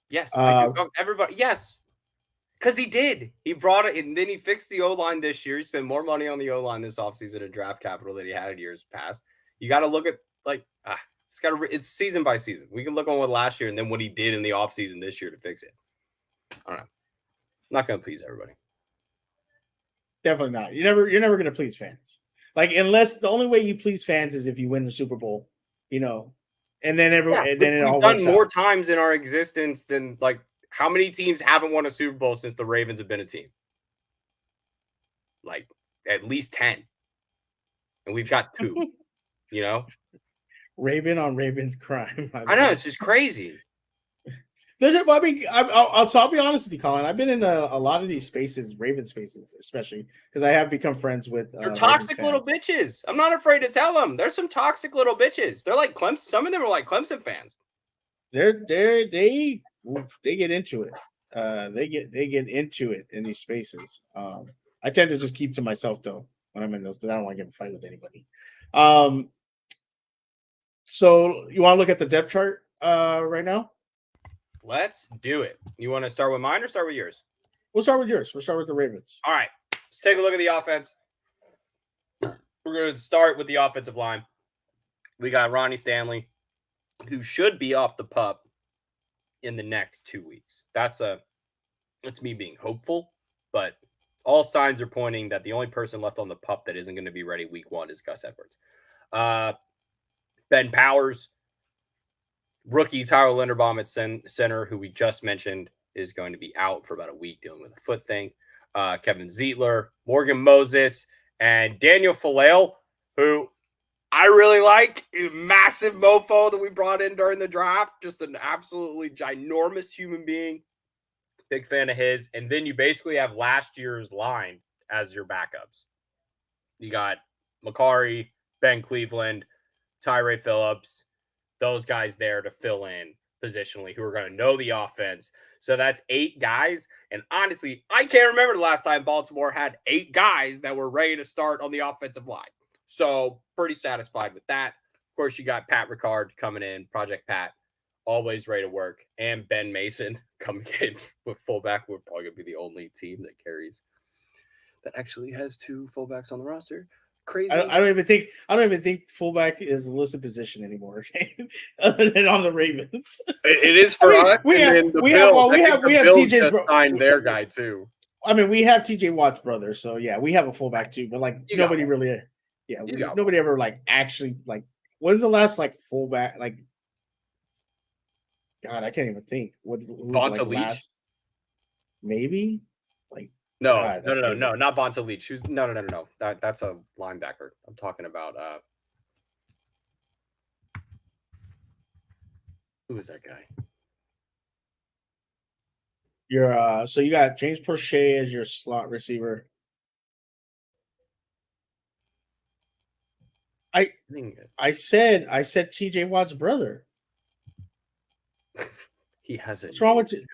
Yes, I do. Everybody, yes. Because he did. He brought it, and then he fixed the O-line this year. He spent more money on the O-line this offseason in draft capital than he had in years past. You got to look at, it's season by season. We can look on what last year and then what he did in the offseason this year to fix it. I don't know. I'm not going to please everybody. Definitely not. You're never going to please fans. Unless the only way you please fans is if you win the Super Bowl, and then it all works out. We've done more times in our existence than how many teams haven't won a Super Bowl since the Ravens have been a team? At least 10. And we've got 2, Raven on Raven's crime. I know, it's just crazy. I'll be honest with you, Colin. I've been in a lot of these spaces, Raven spaces, especially because I have become friends with. They're toxic little bitches. I'm not afraid to tell them. There's some toxic little bitches. They're like Clemson. Some of them are like Clemson fans. They get into it. They get into it in these spaces. I tend to just keep to myself though when I'm in those because I don't want to get in a fight with anybody. So you want to look at the depth chart right now? Let's do it. You want to start with mine or start with yours? We'll start with yours. We'll start with the Ravens. All right. Let's take a look at the offense. We're going to start with the offensive line. We got Ronnie Stanley, who should be off the pup in the next 2 weeks. That's me being hopeful, but all signs are pointing that the only person left on the pup that isn't going to be ready week 1 is Gus Edwards. Ben Powers, Rookie Tyler Linderbaum at center, who we just mentioned, is going to be out for about a week dealing with a foot thing. Kevin Zeitler, Morgan Moses, and Daniel Falale, who I really like. A massive mofo that we brought in during the draft. Just an absolutely ginormous human being. Big fan of his. And then you basically have last year's line as your backups. You got Makari, Ben Cleveland, Tyree Phillips, those guys there to fill in positionally who are going to know the offense. So that's 8 guys. And honestly, I can't remember the last time Baltimore had 8 guys that were ready to start on the offensive line. So pretty satisfied with that. Of course, you got Pat Ricard coming in, Project Pat, always ready to work, and Ben Mason coming in with fullback. We're probably going to be the only team that actually has 2 fullbacks on the roster. Crazy. I don't even think fullback is a listed position anymore, other than on the Ravens. It is for us. We have TJ's signed their guy too. I mean, we have TJ Watt's brother, so yeah, we have a fullback too. But like nobody really, nobody ever like actually like. When's the last like fullback like? God, I can't even think. Vonta Leach? Maybe like. No, not Vonta Leach. No. That's a linebacker. I'm talking about who is that guy? So you got James Prochet as your slot receiver. I said TJ Watt's brother. He hasn't. What's wrong with you?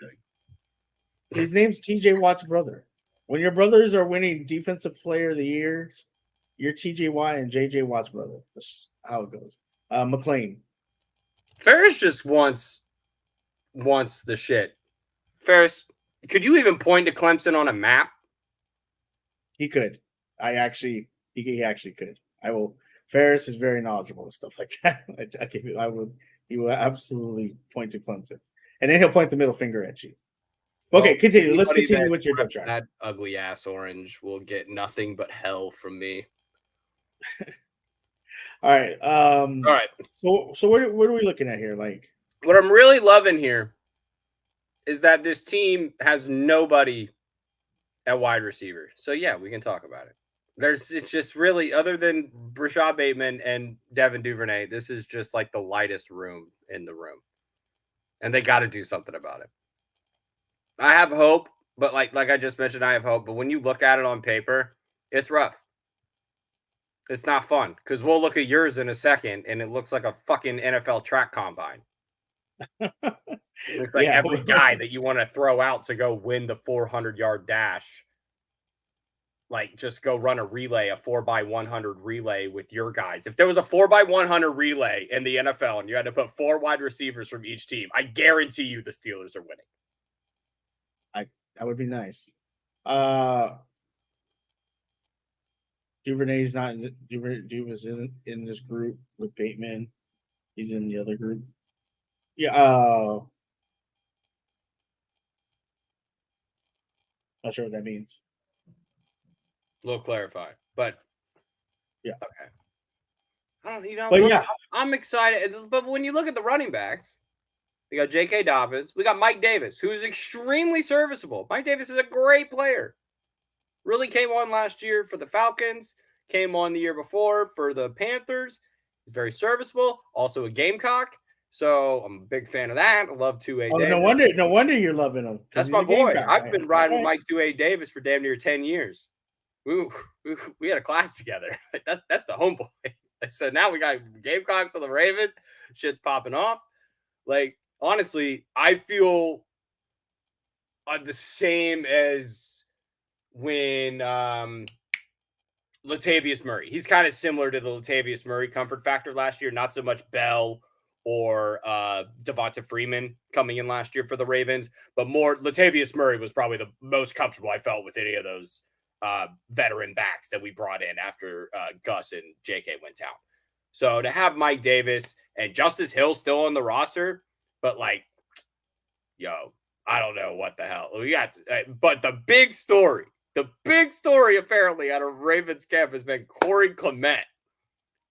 His name's TJ Watt's brother. When your brothers are winning Defensive Player of the Year, you're TJ Watt and JJ Watt's brother. That's how it goes. McLean. Ferris just wants the shit. Ferris, could you even point to Clemson on a map? He could. He actually could. I will. Ferris is very knowledgeable and stuff like that. He will absolutely point to Clemson, and then he'll point the middle finger at you. Okay, continue. Let's continue with your depth chart. That ugly ass orange will get nothing but hell from me. All right. All right. So what are we looking at here? Like, what I'm really loving here is that this team has nobody at wide receiver. So yeah, we can talk about it. It's just really, other than Rashad Bateman and Devin Duvernay, this is just like the lightest room in the room, and they got to do something about it. I have hope, but like I just mentioned, I have hope. But when you look at it on paper, it's rough. It's not fun because we'll look at yours in a second, and it looks like a fucking NFL track combine. It's like every guy that you want to throw out to go win the 400-yard dash, like just go run a 4x100 relay with your guys. If there was a 4x100 relay in the NFL and you had to put 4 wide receivers from each team, I guarantee you the Steelers are winning. That would be nice. Duvernay's not in. Duve is in this group with Bateman. He's in the other group. Yeah. Not sure what that means. A little clarify, but yeah. Okay. I don't. But yeah, I'm excited. But when you look at the running backs, we got J.K. Dobbins. We got Mike Davis, who is extremely serviceable. Mike Davis is a great player. Really came on last year for the Falcons. Came on the year before for the Panthers. He's very serviceable. Also a Gamecock. So I'm a big fan of that. I love 2A Davis. No wonder you're loving him. That's my boy. I've been riding with Mike 2A Davis for damn near 10 years. We had a class together. That's the homeboy. So now we got Gamecocks on the Ravens. Shit's popping off. Like, honestly, I feel the same as when Latavius Murray. He's kind of similar to the Latavius Murray comfort factor last year. Not so much Bell or Devonta Freeman coming in last year for the Ravens, but more Latavius Murray was probably the most comfortable I felt with any of those veteran backs that we brought in after Gus and JK went down. So to have Mike Davis and Justice Hill still on the roster, but like, yo, I don't know what the hell we got. But the big story apparently out of Ravens camp has been Corey Clement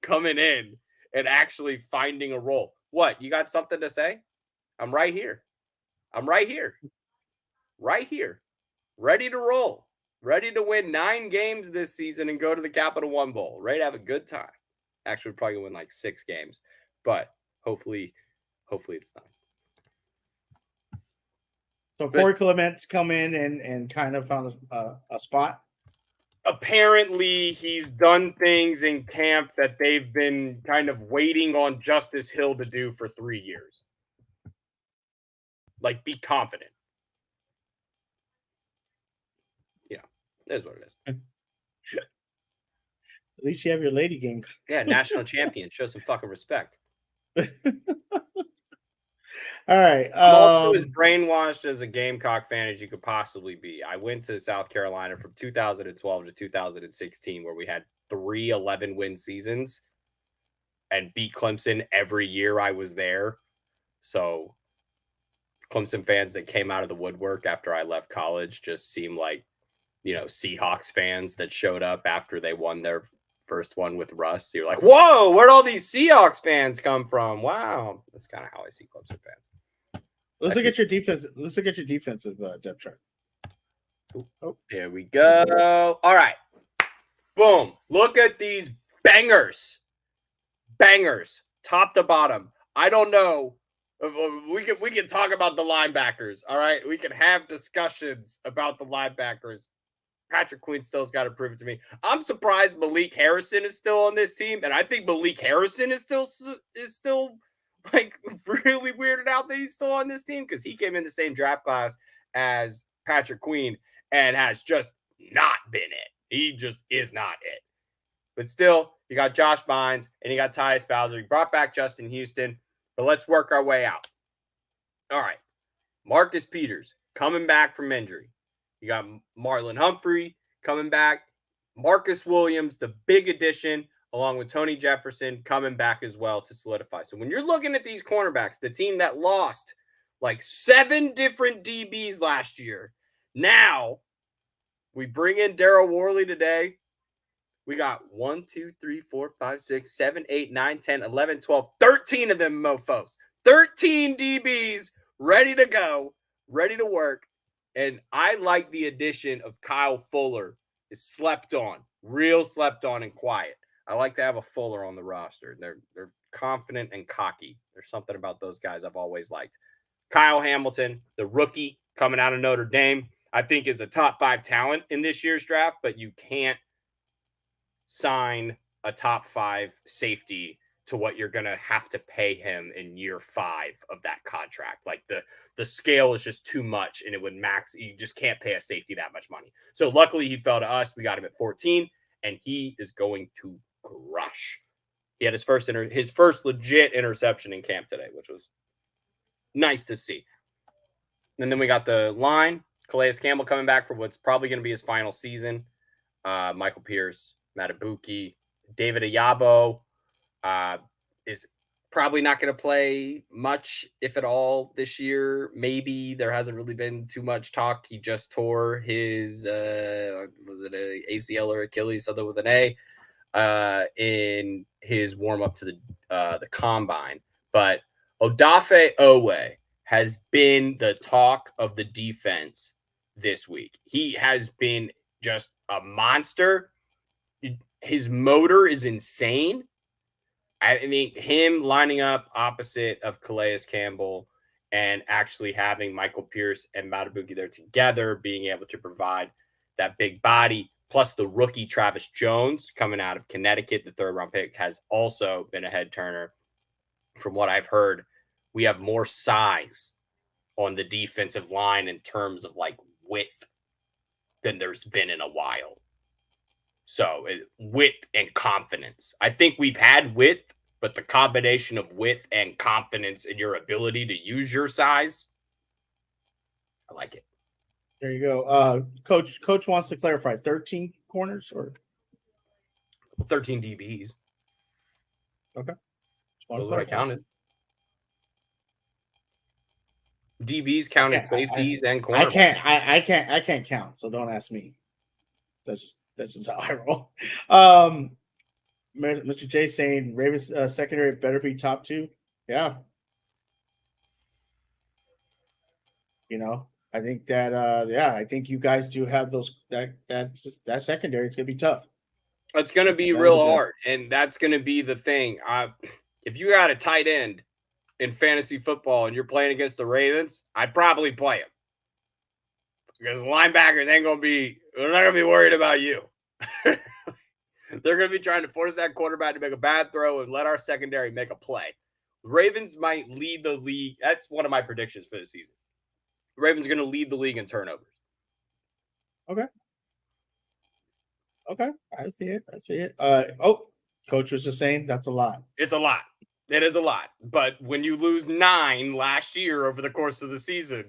coming in and actually finding a role. What? You got something to say? I'm right here. I'm right here. Right here. Ready to roll. Ready to win 9 games this season and go to the Capital One Bowl. Ready to have a good time. Actually, we're probably going to win like 6 games. But hopefully it's 9. So Corey Clement's come in and kind of found a spot. Apparently, he's done things in camp that they've been kind of waiting on Justice Hill to do for 3 years. Like, be confident. Yeah, that's what it is. At least you have your lady game. Yeah, national champion. Show some fucking respect. All right. I'm also as brainwashed as a Gamecock fan as you could possibly be. I went to South Carolina from 2012 to 2016, where we had 3 11-win seasons and beat Clemson every year I was there. So Clemson fans that came out of the woodwork after I left college just seem like, Seahawks fans that showed up after they won their first one with Russ. You're like, whoa, where'd all these Seahawks fans come from? Wow. That's kind of how I see Clemson fans. Let's look at your defense. Let's look at your defensive depth chart. Oh, there we go. All right. Boom. Look at these bangers. Bangers. Top to bottom. I don't know. We can talk about the linebackers. All right. We can have discussions about the linebackers. Patrick Queen still's got to prove it to me. I'm surprised Malik Harrison is still on this team, and I think Malik Harrison is still like really weirded out that he's still on this team because he came in the same draft class as Patrick Queen and has just not been it. He just is not it. But still, you got Josh Bynes and you got Tyus Bowser. You brought back Justin Houston, but let's work our way out. All right. Marcus Peters coming back from injury. You got Marlon Humphrey coming back. Marcus Williams, the big addition, along with Tony Jefferson coming back as well to solidify. So when you're looking at these cornerbacks, the team that lost like 7 different DBs last year, now we bring in Daryl Worley today. We got 1, 2, 3, 4, 5, 6, 7, 8, 9, 10, 11, 12, 13 of them mofos. 13 DBs ready to go, ready to work. And I like the addition of Kyle Fuller. Is slept on, real slept on and quiet. I like to have a Fuller on the roster. They're confident and cocky. There's something about those guys I've always liked. Kyle Hamilton, the rookie coming out of Notre Dame, I think is a top 5 talent in this year's draft, but you can't sign a top 5 safety to what you're going to have to pay him in year 5 of that contract. Like the scale is just too much and it would max. You just can't pay a safety that much money. So luckily he fell to us. We got him at 14 and he is going to crush. He had his first legit interception in camp today, which was nice to see. And then we got the line, Calais Campbell coming back for what's probably going to be his final season. Michael Pierce, Matabuki, David Ayabo, is probably not going to play much, if at all, this year. Maybe there hasn't really been too much talk. He just tore his, was it a ACL or Achilles, something with an A, in his warm up to the combine. But Odafe Owe has been the talk of the defense this week. He has been just a monster. His motor is insane. I mean, him lining up opposite of Calais Campbell and actually having Michael Pierce and Matabuki there together, being able to provide that big body, plus the rookie Travis Jones coming out of Connecticut, the 3rd-round pick, has also been a head turner. From what I've heard, we have more size on the defensive line in terms of like width than there's been in a while. So width and confidence. I think we've had width, but the combination of width and confidence in your ability to use your size, I like it. There you go. Coach wants to clarify 13 corners or 13 DBs. Okay. Those are what I counted. DBs counted safeties and corners. I can't count, so don't ask me. That's just how I roll. Mr. J saying Ravens secondary better be top 2. Yeah. I think that I think you guys do have that secondary. It's gonna be tough. It's going to be real hard, and that's going to be the thing. If you got a tight end in fantasy football and you're playing against the Ravens, I'd probably play him because the linebackers ain't going to be. They're not going to be worried about you. They're going to be trying to force that quarterback to make a bad throw and let our secondary make a play. The Ravens might lead the league. That's one of my predictions for the season. The Ravens are going to lead the league in turnovers. Okay. I see it. Coach was just saying that's a lot. It's a lot. It is a lot. But when you lose 9 last year over the course of the season,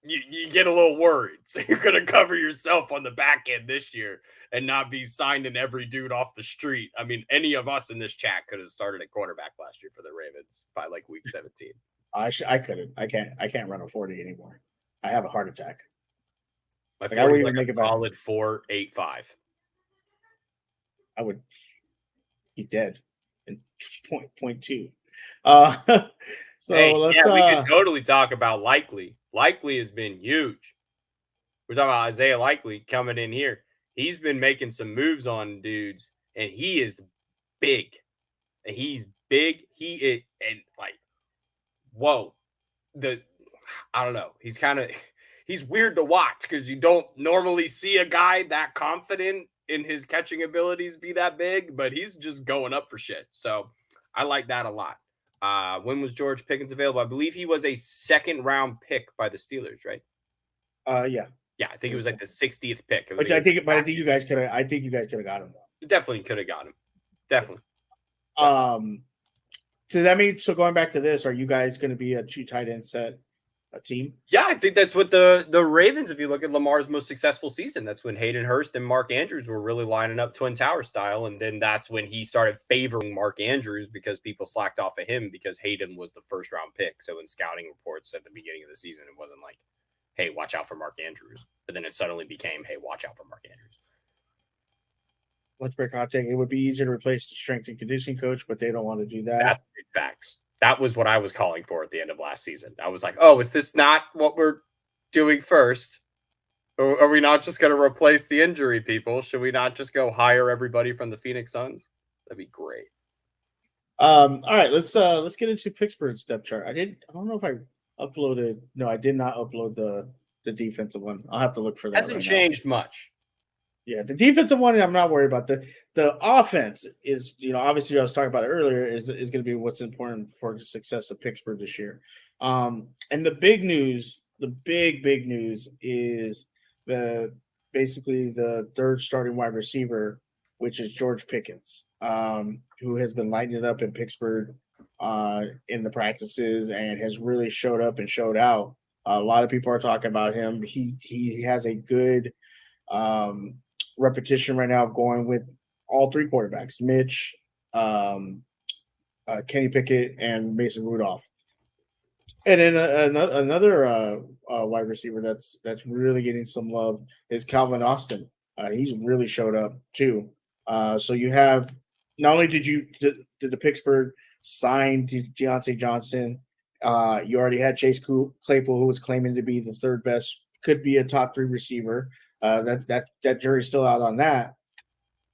you get a little worried. So you're going to cover yourself on the back end this year and not be signing every dude off the street. I mean, any of us in this chat could have started at quarterback last year for the Ravens by like week 17. I couldn't. I can't run a 40 anymore. I have a heart attack. My 40 is like a solid 4.85. I would be dead in point 2. So we can totally talk about Likely. Likely has been huge. We're talking about Isaiah Likely coming in here. He's been making some moves on dudes, and he is big. And he's big. He is, and like, whoa. I don't know. He's weird to watch because you don't normally see a guy that confident in his catching abilities be that big, but he's just going up for shit. So I like that a lot. When was George Pickens available? I believe he was a 2nd-round pick by the Steelers, right? Yeah. Yeah, I think it was like the 60th pick. I think you guys could have got him. You definitely could have got him. Definitely. Does that mean, so going back to this, are you guys going to be a 2 tight end set a team? Yeah, I think that's what the Ravens, if you look at Lamar's most successful season, that's when Hayden Hurst and Mark Andrews were really lining up Twin Tower style. And then that's when he started favoring Mark Andrews because people slacked off of him because Hayden was the 1st-round pick. So in scouting reports at the beginning of the season, it wasn't like, hey, watch out for Mark Andrews. But then it suddenly became, hey, watch out for Mark Andrews. Let's break hot take. It would be easier to replace the strength and conditioning coach, but they don't want to do that. That's big facts. That was what I was calling for at the end of last season. I was like, oh, is this not what we're doing first? Or are we not just going to replace the injury people? Should we not just go hire everybody from the Phoenix Suns? That'd be great. All right, let's get into Pittsburgh's depth chart. I don't know if I uploaded. No, I did not upload the defensive one. I'll have to look for that. Hasn't changed much. Yeah, the defensive one I'm not worried about. The offense is, obviously I was talking about it earlier, is going to be what's important for the success of Pittsburgh this year. And the big news is basically the 3rd starting wide receiver, which is George Pickens, who has been lighting it up in Pittsburgh in the practices and has really showed up and showed out. A lot of people are talking about him. He has a good repetition right now of going with all 3 quarterbacks, Mitch, Kenny Pickett, and Mason Rudolph. And then another wide receiver that's really getting some love is Calvin Austin. He's really showed up too. So you have, not only did the Pittsburgh sign Deontay Johnson, you already had Chase Claypool, who was claiming to be the 3rd best, could be a top 3 receiver. That jury's still out on that.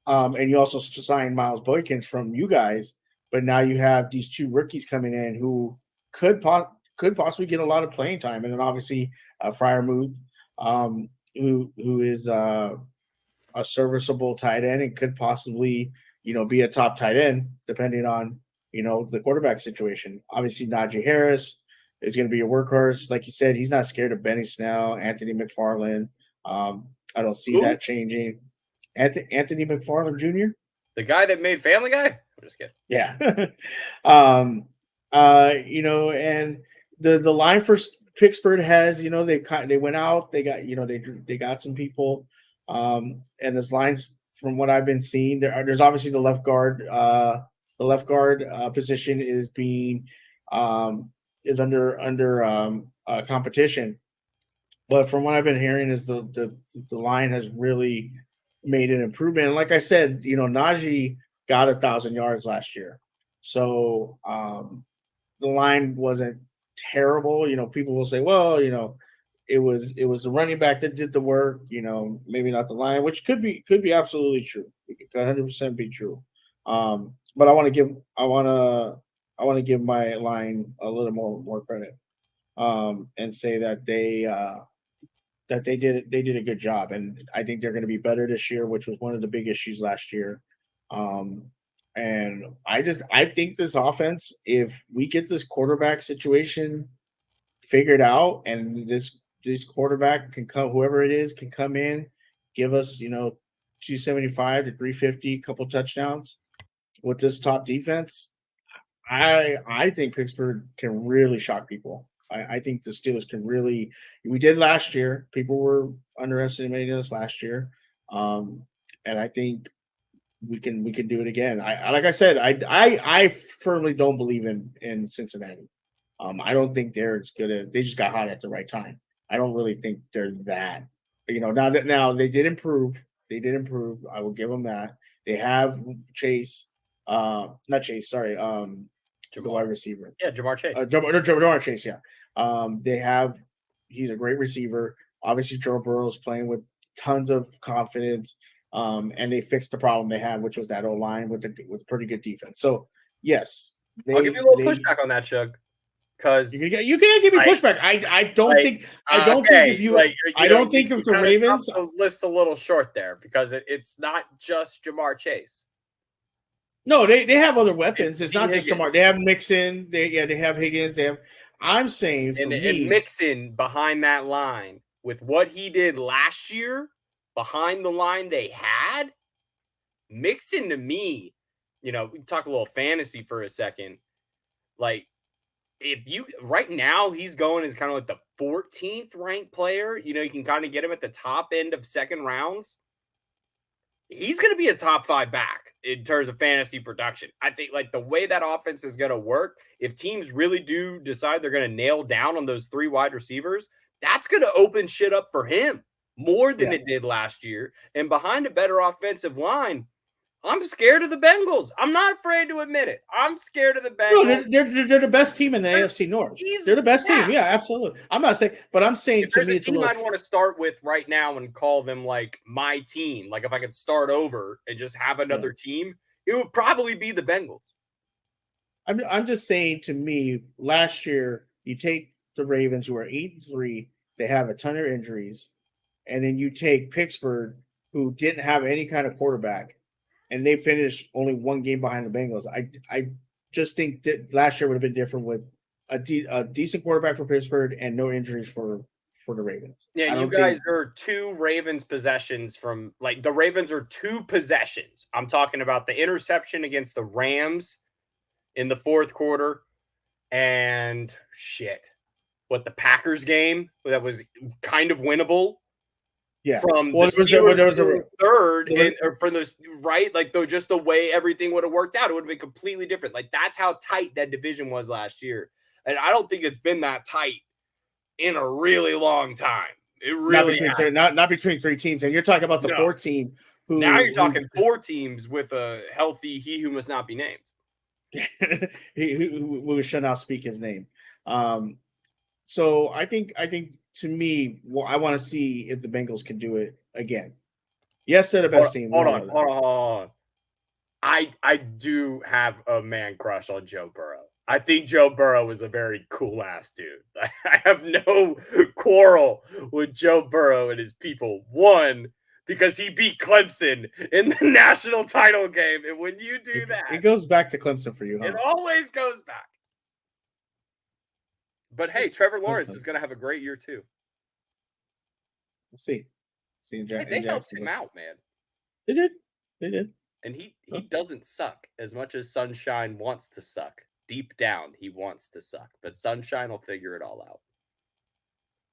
And you also signed Miles Boykins from you guys, but now you have these 2 rookies coming in who could possibly get a lot of playing time, and then obviously Freiermuth, who is a serviceable tight end and could possibly be a top tight end depending on the quarterback situation. Obviously Najee Harris is going to be a workhorse, like you said. He's not scared of Benny Snell, Anthony McFarland. I don't see that changing. Anthony McFarland Jr., the guy that made Family Guy. I'm just kidding. Yeah. And the line for Pittsburgh has, they went out, they got, they got some people, and this line's, from what I've been seeing, there's obviously the left guard. The left guard position is being is under competition. But from what I've been hearing is the line has really made an improvement. And like I said, Najee got 1,000 yards last year. So the line wasn't terrible. People will say, well, it was the running back that did the work. Maybe not the line, which could be absolutely true. It could 100% be true. But I want to give my line a little more credit, and say that they did a good job, and I think they're going to be better this year, which was one of the big issues last year. Um, and I think this offense, if we get this quarterback situation figured out, and this quarterback can come, whoever it is, can come in, give us 275 to 350, couple touchdowns with this top defense. I think Pittsburgh can really shock people. I think the Steelers can really. We did last year. People were underestimating us last year, and I think we can do it again. Like I said, I firmly don't believe in Cincinnati. I don't think they're as good as they just got hot at the right time. I don't really think they're that. Now they did improve. They did improve. I will give them that. They have Chase, not Chase. Sorry, the wide receiver. Yeah, Jamar Chase. Jamar Chase. Yeah. He's a great receiver. Obviously, Joe Burrow's playing with tons of confidence. And they fixed the problem they had, which was that O line with pretty good defense. So yes, I'll give you a little pushback on that, Shug. Because you can give me pushback. I don't think if the Ravens the list a little short there because it's not just Jamar Chase. No, they have other weapons. It's not just Jamar. They have Mixon. They have Higgins. I'm saying and Mixon behind that line with what he did last year behind the line they had. Mixon to me, we can talk a little fantasy for a second. Like, if you right now he's going as kind of like the 14th ranked player, you can kind of get him at the top end of second rounds. He's going to be a top 5 back in terms of fantasy production. I think like the way that offense is going to work, if teams really do decide they're going to nail down on those 3 wide receivers, that's going to open shit up for him more than it did last year. And behind a better offensive line, I'm scared of the Bengals. I'm not afraid to admit it. I'm scared of the Bengals. No, they're the best team in the AFC North. They're the best team. Yeah, absolutely. I'm not saying, but I'm saying to me, it's a team I'd want to start with right now and call them like my team. Like if I could start over and just have another team, it would probably be the Bengals. I'm just saying, to me, last year you take the Ravens, who are 8-3, they have a ton of injuries, and then you take Pittsburgh, who didn't have any kind of quarterback, and they finished only 1 game behind the Bengals. I just think that last year would have been different with a decent quarterback for Pittsburgh and no injuries for the Ravens. Yeah, you guys are 2 Ravens possessions from like the Ravens are 2 possessions. I'm talking about the interception against the Rams in the 4th quarter and the Packers game that was kind of winnable. Yeah, from there was a third or from those right, like just the way everything would have worked out, it would have been completely different. Like that's how tight that division was last year, and I don't think it's been that tight in a really long time. It really not between 3 teams, and you're talking about the 4th team. Now you're talking 4 teams with a healthy he who must not be named. We shall not speak his name. So I think to me, I want to see if the Bengals can do it again. Yes, they're the best team. Hold on. I do have a man crush on Joe Burrow. I think Joe Burrow is a very cool ass dude. I have no quarrel with Joe Burrow and his people. One, because he beat Clemson in the national title game. And when you do that, it goes back to Clemson for you, huh? It always goes back. But hey, Trevor Lawrence is going to have a great year too. We'll see. They helped him out, man. They did. And he doesn't suck as much as Sunshine wants to suck. Deep down, he wants to suck, but Sunshine will figure it all out.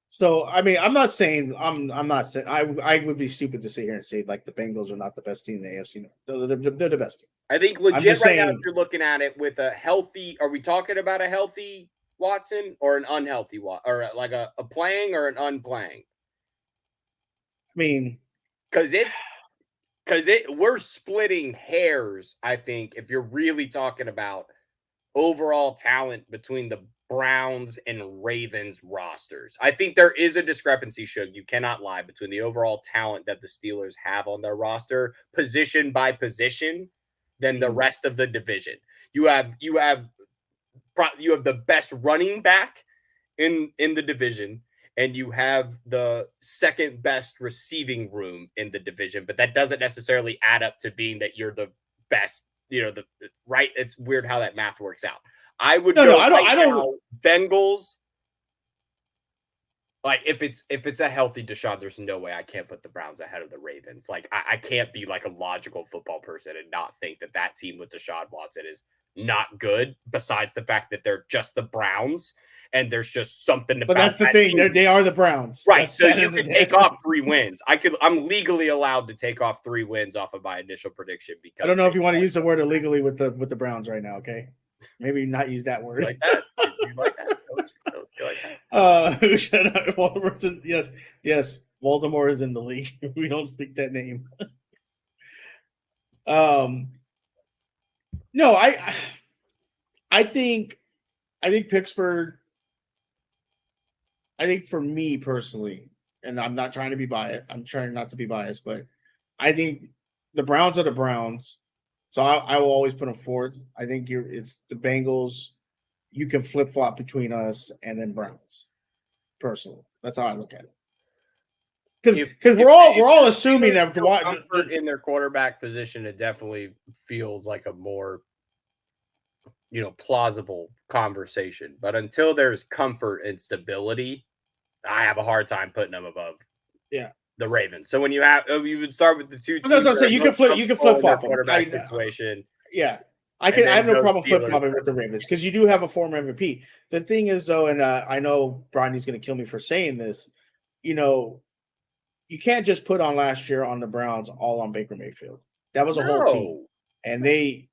So, I mean, I'm not saying I would be stupid to sit here and say like the Bengals are not the best team in the AFC. They're the best team. I think legit right now, if you're looking at it with a healthy, are we talking about a healthy Watson or an unhealthy Watson, or like a playing or an unplaying? I mean, because we're splitting hairs. I think if you're really talking about overall talent between the Browns and Ravens rosters. I think there is a discrepancy, Shug. You cannot lie, between the overall talent that the Steelers have on their roster, position by position, than the rest of the division. You have the best running back in the division, and you have the second best receiving room in the division, but that doesn't necessarily add up to being that you're the best, right? It's weird how that math works out. I would go I don't Bengals. Like if it's a healthy Deshaun, there's no way I can't put the Browns ahead of the Ravens. Like I can't be like a logical football person and not think that team with Deshaun Watson is not good, besides the fact that they're just the Browns and there's just something about. But that's the thing; they are the Browns, right? So you can take off 3 wins. I'm legally allowed to take off 3 wins off of my initial prediction because I don't know if you want to use the word illegally with the Browns right now. Okay, maybe not use that word. Like that? You like that? Like that? Shut up. Baltimore's in, yes. Baltimore is in the league. We don't speak that name. No, I think Pittsburgh. I think for me personally, and I'm not trying to be biased. I'm trying not to be biased, but I think the Browns are the Browns. So I will always put them fourth. I think it's the Bengals. You can flip flop between us and then Browns. Personally, that's how I look at it. Because we're all assuming that comfort in their quarterback position, it definitely feels like a more plausible conversation. But until there's comfort and stability, I have a hard time putting them above. Yeah. The Ravens. So when you would start with the 2 teams. That's what I'm saying. You can flip flop quarterback situation. Yeah. I have no problem flip flopping with the Ravens because you do have a former MVP. The thing is, though, and I know Bronny's going to kill me for saying this, you can't just put on last year on the Browns all on Baker Mayfield. That was a whole team, and they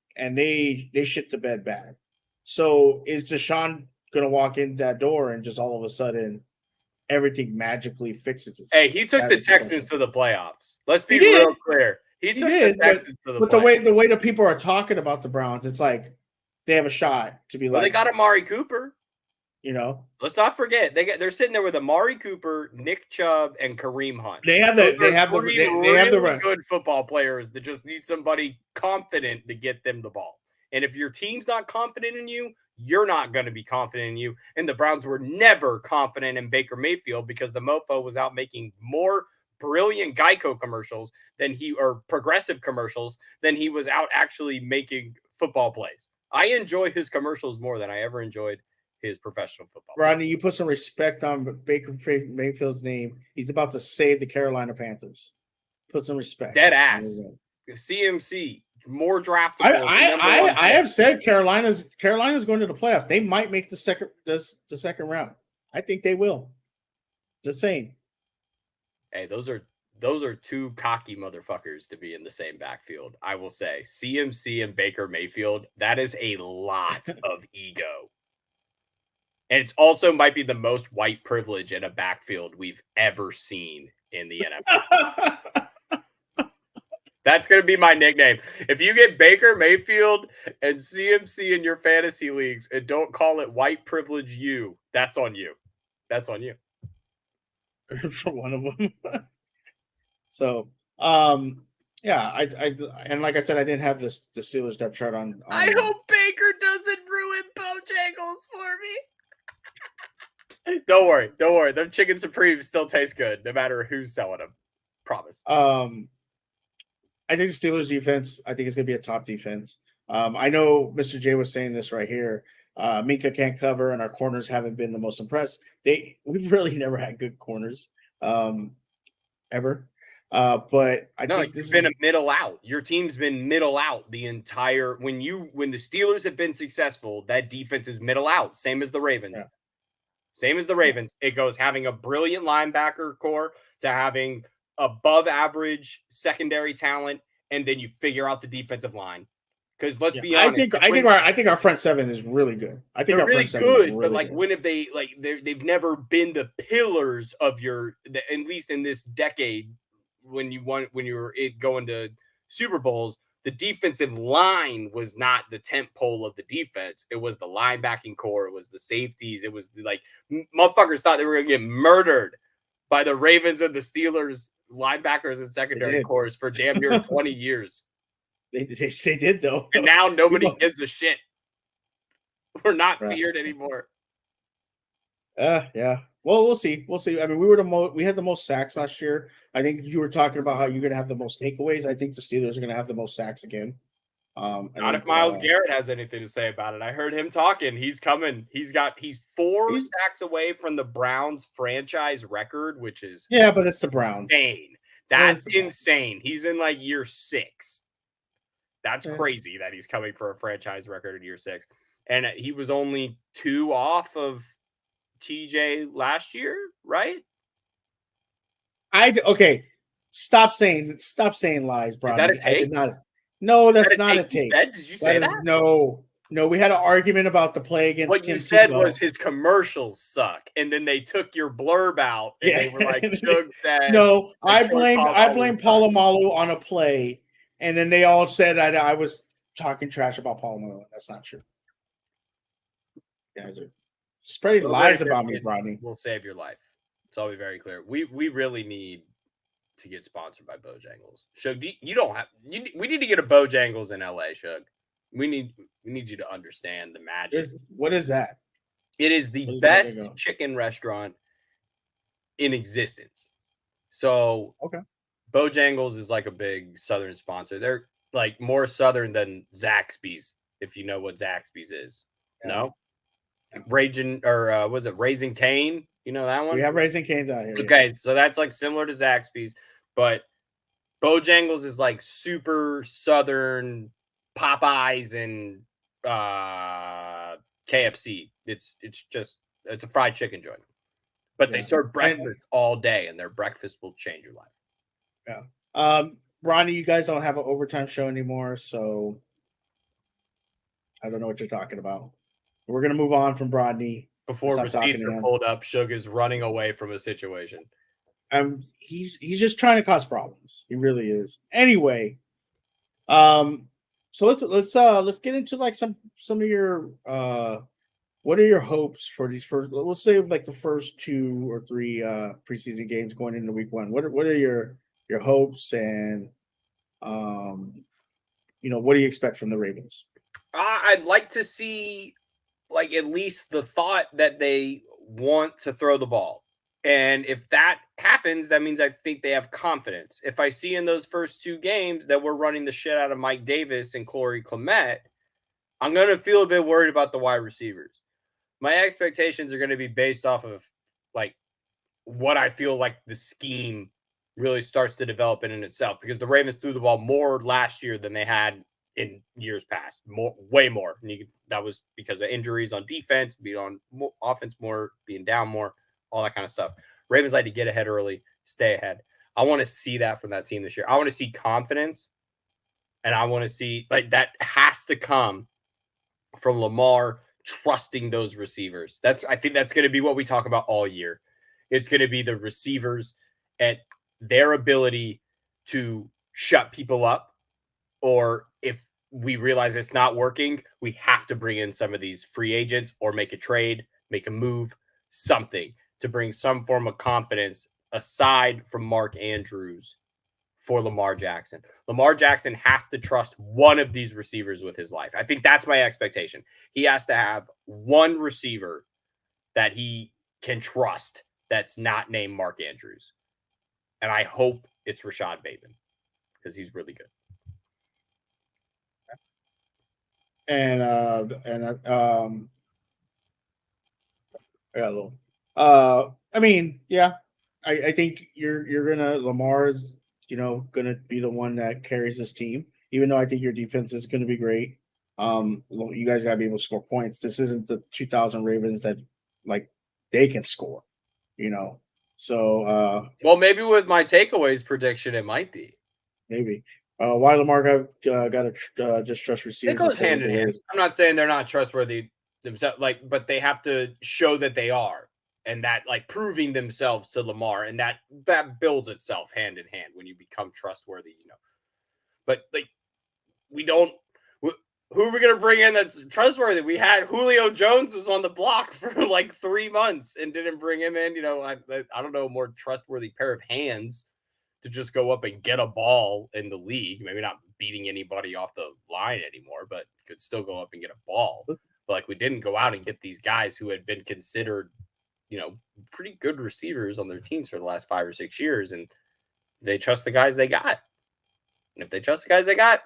shit the bed bad. So is Deshaun going to walk in that door and just all of a sudden everything magically fixes itself? Hey, he took the Texans to the playoffs. Let's be real clear. He took the Texans to the playoffs. But the way that people are talking about the Browns, it's like they have a shot to be like. They got Amari Cooper. Let's not forget they're sitting there with Amari Cooper, Nick Chubb, and Kareem Hunt. They have the good football players that just need somebody confident to get them the ball. And if your team's not confident in you, you're not going to be confident in you. And the Browns were never confident in Baker Mayfield because the mofo was out making more brilliant Geico commercials or progressive commercials than he was out actually making football plays. I enjoy his commercials more than I ever enjoyed his professional football. Rodney, you put some respect on Baker Mayfield's name. He's about to save the Carolina Panthers. Put some respect. Dead ass. CMC, more draftable. I have said Carolina's going to the playoffs. They might make the second round. I think they will. Just saying. Hey, those are 2 cocky motherfuckers to be in the same backfield. I will say CMC and Baker Mayfield, that is a lot of ego. And it's also might be the most white privilege in a backfield we've ever seen in the NFL. That's going to be my nickname. If you get Baker Mayfield and CMC in your fantasy leagues and don't call it white privilege that's on you. That's on you. For one of them. So, yeah, I and like I said, I didn't have the Steelers depth chart on. I hope Baker doesn't ruin Bojangles for me. Don't worry. Them chicken supremes still taste good, no matter who's selling them. Promise. I think the Steelers defense, I think it's going to be a top defense. I know Mr. J was saying this right here. Minka can't cover, and our corners haven't been the most impressed. We've really never had good corners, ever. But I think this has been a middle out. Your team's been middle out the entire. When the Steelers have been successful, that defense is middle out. Same as the Ravens. Yeah. Same as the Ravens. It goes having a brilliant linebacker core to having above average secondary talent, and then you figure out the defensive line. Because let's be honest, I think our front seven is really good. I think they're our really front seven good, but like when have they they've never been the pillars of at least in this decade when you were going to Super Bowls. the defensive line was not the tent pole of the defense. It was the linebacking core. It was the safeties. It was like motherfuckers thought they were going to get murdered by the Ravens and the Steelers linebackers and secondary cores for damn near 20 years. They did, though. And now nobody gives a shit. We're not feared anymore. Yeah. Well, we'll see. I mean, we had the most sacks last year. I think you were talking about how you're going to have the most takeaways. I think the Steelers are going to have the most sacks again. Not if Myles Garrett has anything to say about it. I heard him talking. He's coming. He's 4 sacks away from the Browns franchise record, which is but it's the Browns. Insane. That's insane. He's in like year 6. That's crazy that he's coming for a franchise record in year 6. And he was only 2 off of TJ last year, right? Okay. Stop saying lies, bro. Is that a take? I did not. No, that's not a take. Did you say that? No. We had an argument about the play against. What you said was his commercials suck, and then they took your blurb out, and they were like, "Shug said." No, I blame Polamalu on a play, and then they all said I was talking trash about Polamalu. That's not true. You guys are spreading lies about me, Rodney. We'll save your life. So I'll be very clear. We really need to get sponsored by Bojangles. Shug, we need to get a Bojangles in LA, Shug. We need you to understand the magic. What is that? It is the best chicken restaurant in existence. So Bojangles is like a big Southern sponsor. They're like more Southern than Zaxby's, if you know what Zaxby's is. Yeah. No? Was it Raising Cane? You know that one? We have Raising Canes out here. Okay, so that's like similar to Zaxby's, but Bojangles is like super Southern Popeyes and KFC. It's a fried chicken joint. But they serve breakfast all day, and their breakfast will change your life. Yeah. Ronnie, you guys don't have an overtime show anymore, so I don't know what you're talking about. We're gonna move on from Rodney. Before receipts are pulled up, Shug is running away from a situation. He's just trying to cause problems. He really is. Anyway, so let's get into like some of your what are your hopes for these first? Let's say like the first 2 or 3 preseason games going into week 1. What are your hopes and what do you expect from the Ravens? I'd like to see like at least the thought that they want to throw the ball. And if that happens, that means I think they have confidence. If I see in those first 2 games that we're running the shit out of Mike Davis and Clement, I'm going to feel a bit worried about the wide receivers. My expectations are going to be based off of like what I feel like the scheme really starts to develop in itself, because the Ravens threw the ball more last year than they had in years past, way more. And that was because of injuries on defense, being on offense more, being down more, all that kind of stuff. Ravens like to get ahead early, stay ahead. I want to see that from that team this year. I want to see confidence, and I want to see like that has to come from Lamar trusting those receivers. I think that's going to be what we talk about all year. It's going to be the receivers and their ability to shut people up, or if we realize it's not working, we have to bring in some of these free agents or make a trade, make a move, something to bring some form of confidence aside from Mark Andrews for Lamar Jackson. Lamar Jackson has to trust one of these receivers with his life. I think that's my expectation. He has to have one receiver that he can trust that's not named Mark Andrews. And I hope it's Rashad Bateman, because he's really good. And I mean, yeah, I think Lamar's, gonna be the one that carries this team, even though I think your defense is gonna be great. You guys gotta be able to score points. This isn't the 2000 Ravens that like they can score, So well, maybe with my takeaways prediction, it might be. Maybe. Why Lamar got to just trust receivers? It goes hand in hand. I'm not saying they're not trustworthy themselves, but they have to show that they are, and that like proving themselves to Lamar, and that builds itself hand in hand when you become trustworthy, But like who are we going to bring in that's trustworthy? We had Julio Jones was on the block for like 3 months and didn't bring him in. I don't know, a more trustworthy pair of hands to just go up and get a ball in the league. Maybe not beating anybody off the line anymore, but could still go up and get a ball. But like, we didn't go out and get these guys who had been considered, pretty good receivers on their teams for the last 5 or 6 years. And they trust the guys they got. And if they trust the guys they got,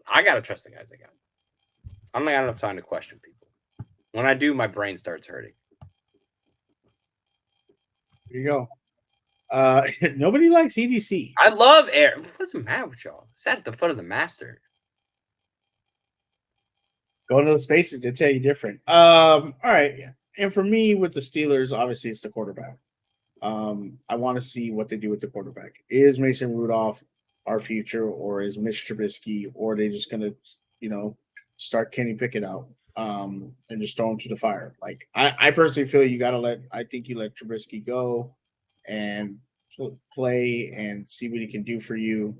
I got to trust the guys they got. I don't got enough time to question people. When I do, my brain starts hurting. There you go. Nobody likes EDC. I love Eric. What's the matter with y'all? Sat at the foot of the master. Going to those spaces to tell you different. All right. And for me, with the Steelers, obviously it's the quarterback. I want to see what they do with the quarterback. Is Mason Rudolph our future, or is Mitch Trubisky, or are they just going to, start Kenny Pickett out and just throw him to the fire? Like, I personally feel you let Trubisky go and play and see what he can do for you.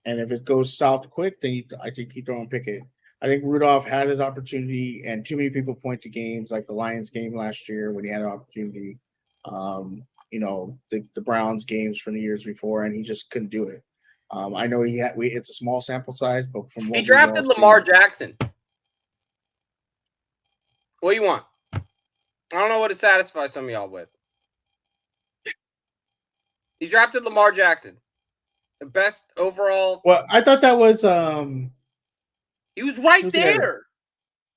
And if it goes south quick, then I think you throw in Pickett. I think Rudolph had his opportunity, and too many people point to games like the Lions game last year when he had an opportunity. The Browns games from the years before, and he just couldn't do it. I know it's a small sample size, but from what he drafted Lamar Jackson. What do you want? I don't know what to satisfy some of y'all with. He drafted Lamar Jackson, the best overall. Well, I thought that was he was right there.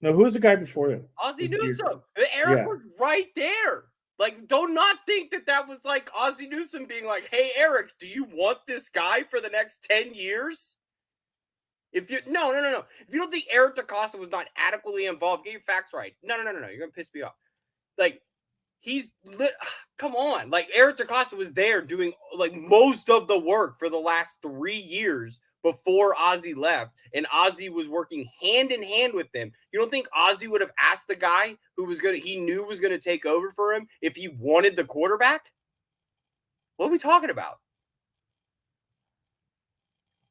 No, who was the guy before him? Ozzie Newsome. Eric was right there. Like, do not think that was like Ozzie Newsome being like, "Hey, Eric, do you want this guy for the next 10 years?" No. If you don't think Eric DeCosta was not adequately involved, get your facts right. No. You're gonna piss me off. Like, come on. Like, Eric DeCosta was there doing like most of the work for the last 3 years before Ozzie left, and Ozzie was working hand in hand with them. You don't think Ozzie would have asked the guy who he knew was gonna take over for him if he wanted the quarterback? What are we talking about?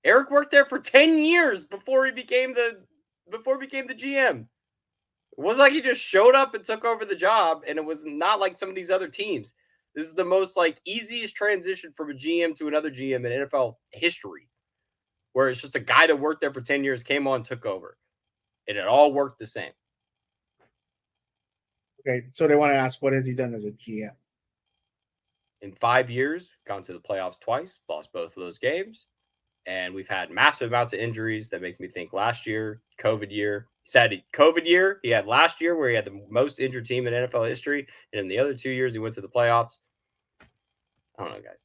Eric worked there for 10 years before he became the GM. It wasn't like he just showed up and took over the job, and it was not like some of these other teams. This is the most easiest transition from a GM to another GM in NFL history, where it's just a guy that worked there for 10 years, came on, took over, and it all worked the same. Okay, so they want to ask, what has he done as a GM? In 5 years, gone to the playoffs twice, lost both of those games. And we've had massive amounts of injuries that make me think last year, COVID year. He said COVID year. He had last year where he had the most injured team in NFL history. And in the other 2 years, he went to the playoffs. I don't know, guys.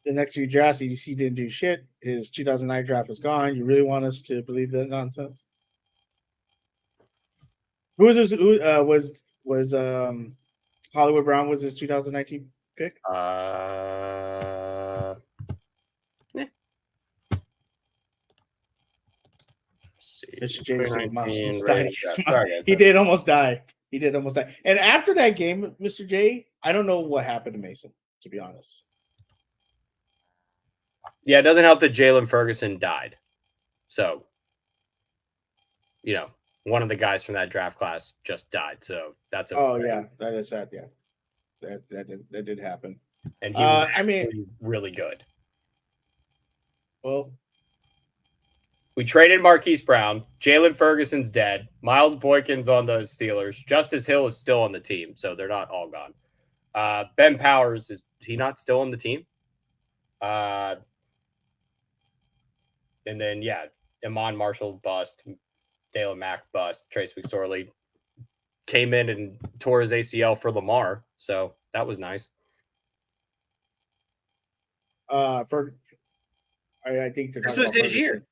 The next few drafts, EDC didn't do shit. His 2009 draft was gone. You really want us to believe that nonsense? Who was Hollywood Brown was his 2019 pick? Yeah. Mr. J he did almost die. And after that game, Mr. J, I don't know what happened to Mason, to be honest. Yeah, it doesn't help that Jalen Ferguson died. So, one of the guys from that draft class just died. So that's yeah, that is sad. Yeah, that did happen. And he was really good. Well, we traded Marquise Brown. Jalen Ferguson's dead. Miles Boykin's on the Steelers. Justice Hill is still on the team, so they're not all gone. Ben Powers, is he not still on the team? And then, Iman Marshall bust. Dalen Mack bust. Trace McSorley came in and tore his ACL for Lamar, so that was nice. I think this was his year.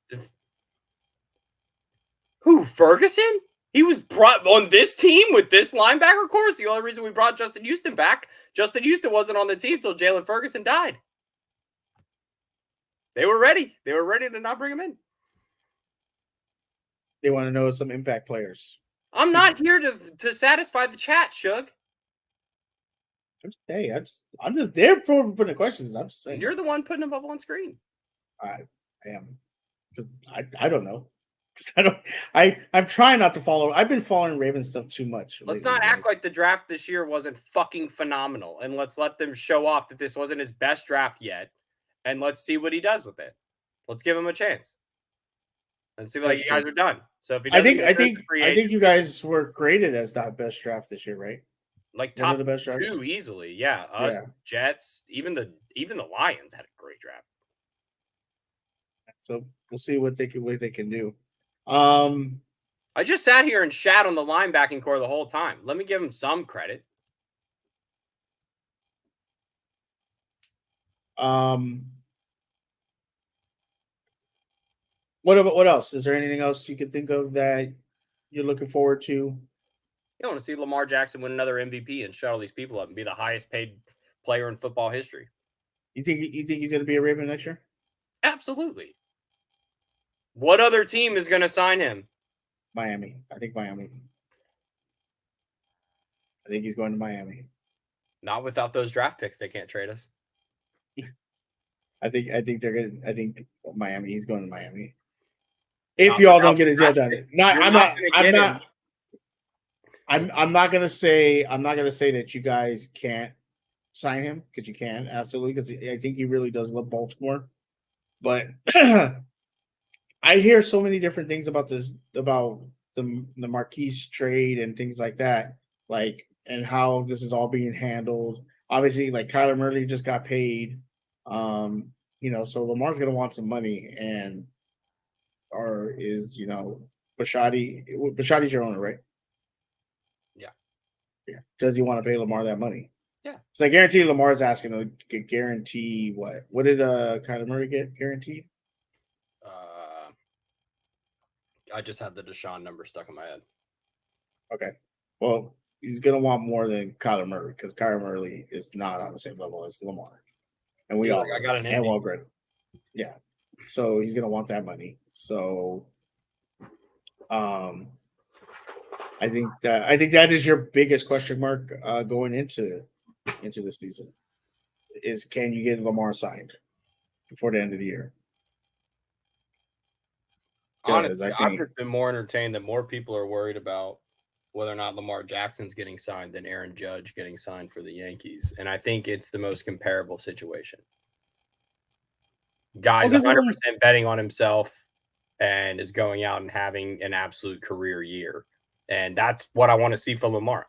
Who, Ferguson? He was brought on this team with this linebacker course. The only reason we brought Justin Houston back, Justin Houston wasn't on the team until Jalen Ferguson died. They were ready. They were ready to not bring him in. They want to know some impact players. I'm not here to satisfy the chat, Shug. I'm just there for putting questions. I'm just saying. You're the one putting them up on screen. I am because I don't know. I'm trying not to follow. I've been following Ravens stuff too much. Let's lately, not act guys. like the draft this year wasn't fucking phenomenal, and let's let them show off that this wasn't his best draft yet, and let's see what he does with it. Let's give him a chance. Let's see what you guys are done. So if he doesn't, I think you guys were graded as the best draft this year, right? Like One top of the best drafts? 2 easily. Yeah, us, Yeah. Jets, even the Lions had a great draft. So we'll see what they can do. I just sat here and shat on the linebacking core the whole time. Let me give him some credit. What else? Is there anything else you could think of that you're looking forward to? I want to see Lamar Jackson win another MVP and shut all these people up and be the highest paid player in football history. You think he's going to be a Raven next year? Absolutely. What other team is going to sign him? Miami. I think Miami. I think he's going to Miami. Not without those draft picks. They can't trade us. I think they're going to. I think Miami. He's going to Miami. If y'all don't get a deal done, I'm not gonna say that you guys can't sign him, because you can, absolutely, because I think he really does love Baltimore. But I hear so many different things about this, about the Marquise trade and things like that, like, and how this is all being handled. Obviously, like, Kyler Murray just got paid, so Lamar's gonna want some money, and Bashoti's your owner, right? Yeah. Does he want to pay Lamar that money? Yeah. So I guarantee Lamar's asking to get guarantee what? What did Kyler Murray get guaranteed? I just had the Deshaun number stuck in my head. Okay. Well, he's gonna want more than Kyler Murray, because Kyler Murray is not on the same level as Lamar. And we all I got an and well great. Yeah. So he's gonna want that money. So I think that is your biggest question mark going into the season, is can you get Lamar signed before the end of the year? Honestly, I've just been more entertained that more people are worried about whether or not Lamar Jackson's getting signed than Aaron Judge getting signed for the Yankees. And I think it's the most comparable situation. Guy's 100% betting on himself and is going out and having an absolute career year. And that's what I want to see from Lamar.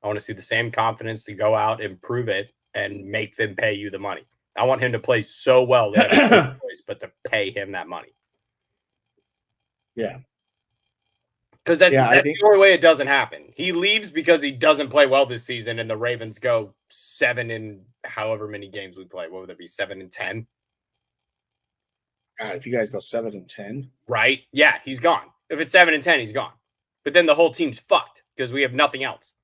I want to see the same confidence to go out and prove it and make them pay you the money. I want him to play so well they have no choice but to pay him that money. Yeah. Because that's the only way it doesn't happen. He leaves because he doesn't play well this season, and the Ravens go 7 in however many games we play. What would it be, 7-10? God, if you guys go 7-10, right? Yeah, he's gone. If it's 7-10, he's gone. But then the whole team's fucked because we have nothing else.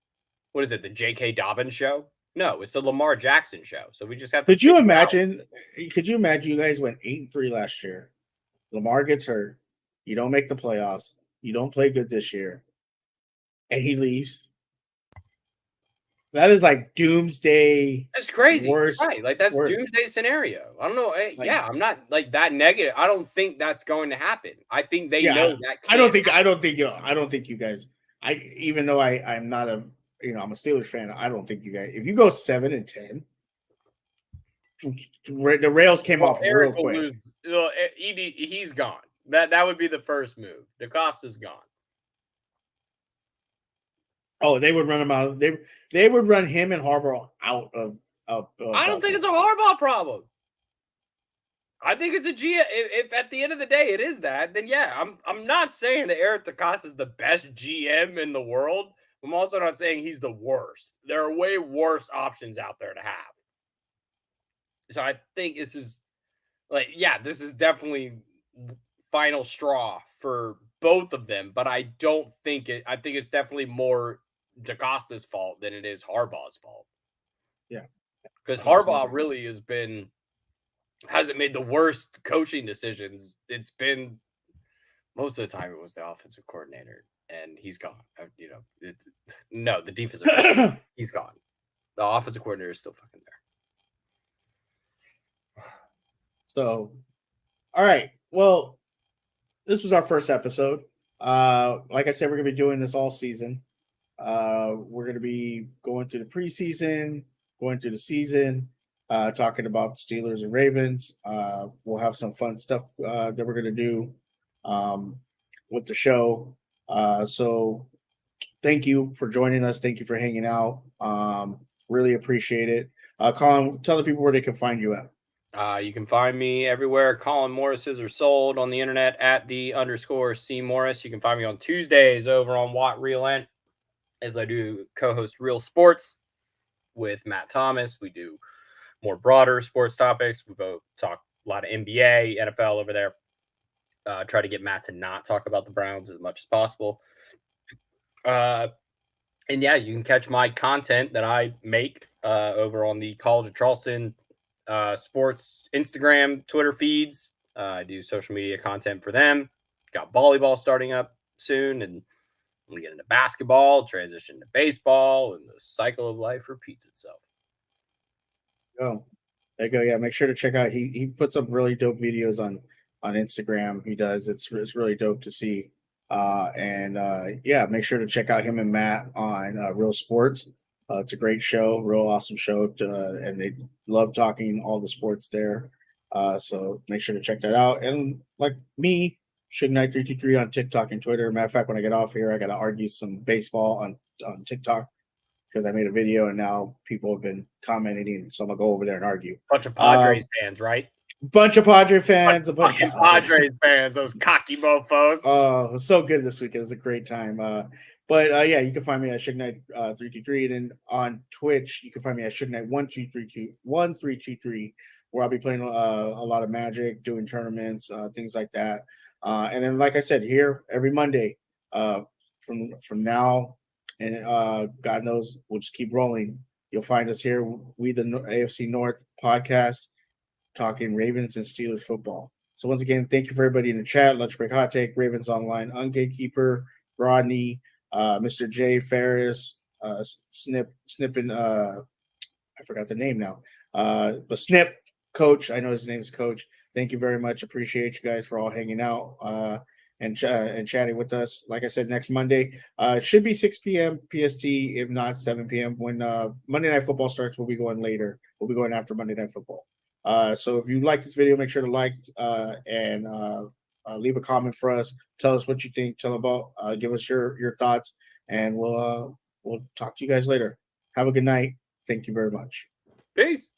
What is it? The J.K. Dobbins show? No, it's the Lamar Jackson show. So we just have to. Could you imagine you guys went 8-3 last year? Lamar gets hurt. You don't make the playoffs. You don't play good this year. And he leaves. That is like doomsday. That's crazy. Right. Like, that's doomsday scenario. I don't know. I'm not like that negative. I don't think that's going to happen. I think they know that. I don't think you guys, even though I'm not I'm a Steelers fan. I don't think you guys, if you go 7-10, the rails came off real quick. He's gone. That would be the first move. DaCosta's gone. Oh, they would run him out. They would run him and Harbaugh out of. I don't think it's a Harbaugh problem. I think it's a GM. If at the end of the day it is that, then yeah, I'm not saying that Eric DaCosta is the best GM in the world. I'm also not saying he's the worst. There are way worse options out there to have. So I think this is this is definitely final straw for both of them, but I don't think it. I think it's definitely more DaCosta's fault than it is Harbaugh's fault. Yeah, because Harbaugh really hasn't made the worst coaching decisions. It's been most of the time it was the offensive coordinator, and he's gone. The defensive he's gone. The offensive coordinator is still fucking there. So, all right. Well, this was our first episode. Like I said, we're gonna be doing this all season. We're gonna be going through the preseason, going through the season, talking about Steelers and Ravens. We'll have some fun stuff that we're gonna do with the show. So thank you for joining us. Thank you for hanging out. Really appreciate it. Colin, tell the people where they can find you at. You can find me everywhere. Colin Morris's are sold on the internet at _C Morris. You can find me on Tuesdays over on Watt Relent as I do co-host Real Sports with Matt Thomas. We do more broader sports topics. We both talk a lot of NBA, NFL over there. Try to get Matt to not talk about the Browns as much as possible. And yeah, you can catch my content that I make over on the College of Charleston sports Instagram, Twitter feeds. I do social media content for them. Got volleyball starting up soon, and we get into basketball, transition to baseball, and the cycle of life repeats itself. Oh, there you go. Yeah, make sure to check out. He puts up really dope videos on Instagram. He does. It's really dope to see. Yeah, make sure to check out him and Matt on Real Sports. It's a great show, real awesome show, and they love talking all the sports there. So make sure to check that out. And like me, Suge Knight 323 on TikTok and Twitter. Matter of fact, when I get off here, I got to argue some baseball on TikTok because I made a video and now people have been commenting. So I'm gonna go over there and argue. Bunch of Padres fans, right? Bunch of Padre fans. A bunch of Padres fans, those cocky mofos. Oh, it was so good this week. It was a great time. Yeah, you can find me at Suge Knight 323, and then on Twitch you can find me at Suge Knight 1323, where I'll be playing a lot of Magic, doing tournaments, things like that. And then, like I said, here every Monday, from now, and God knows we'll just keep rolling. You'll find us here, we the AFC North Podcast, talking Ravens and Steelers football. So once again, thank you for everybody in the chat. Lunch Break Hot Take, Ravens Online, Ungatekeeper, Rodney, Mr. J Ferris, Snipping. I forgot the name now. But Snip, Coach. I know his name is Coach. Thank you very much. Appreciate you guys for all hanging out and chatting with us. Like I said, next Monday, it should be 6 p.m. PST, if not 7 p.m. When Monday Night Football starts, we'll be going later. We'll be going after Monday Night Football. So if you like this video, make sure to like and leave a comment for us. Tell us what you think. Tell about. Give us your thoughts, and we'll talk to you guys later. Have a good night. Thank you very much. Peace.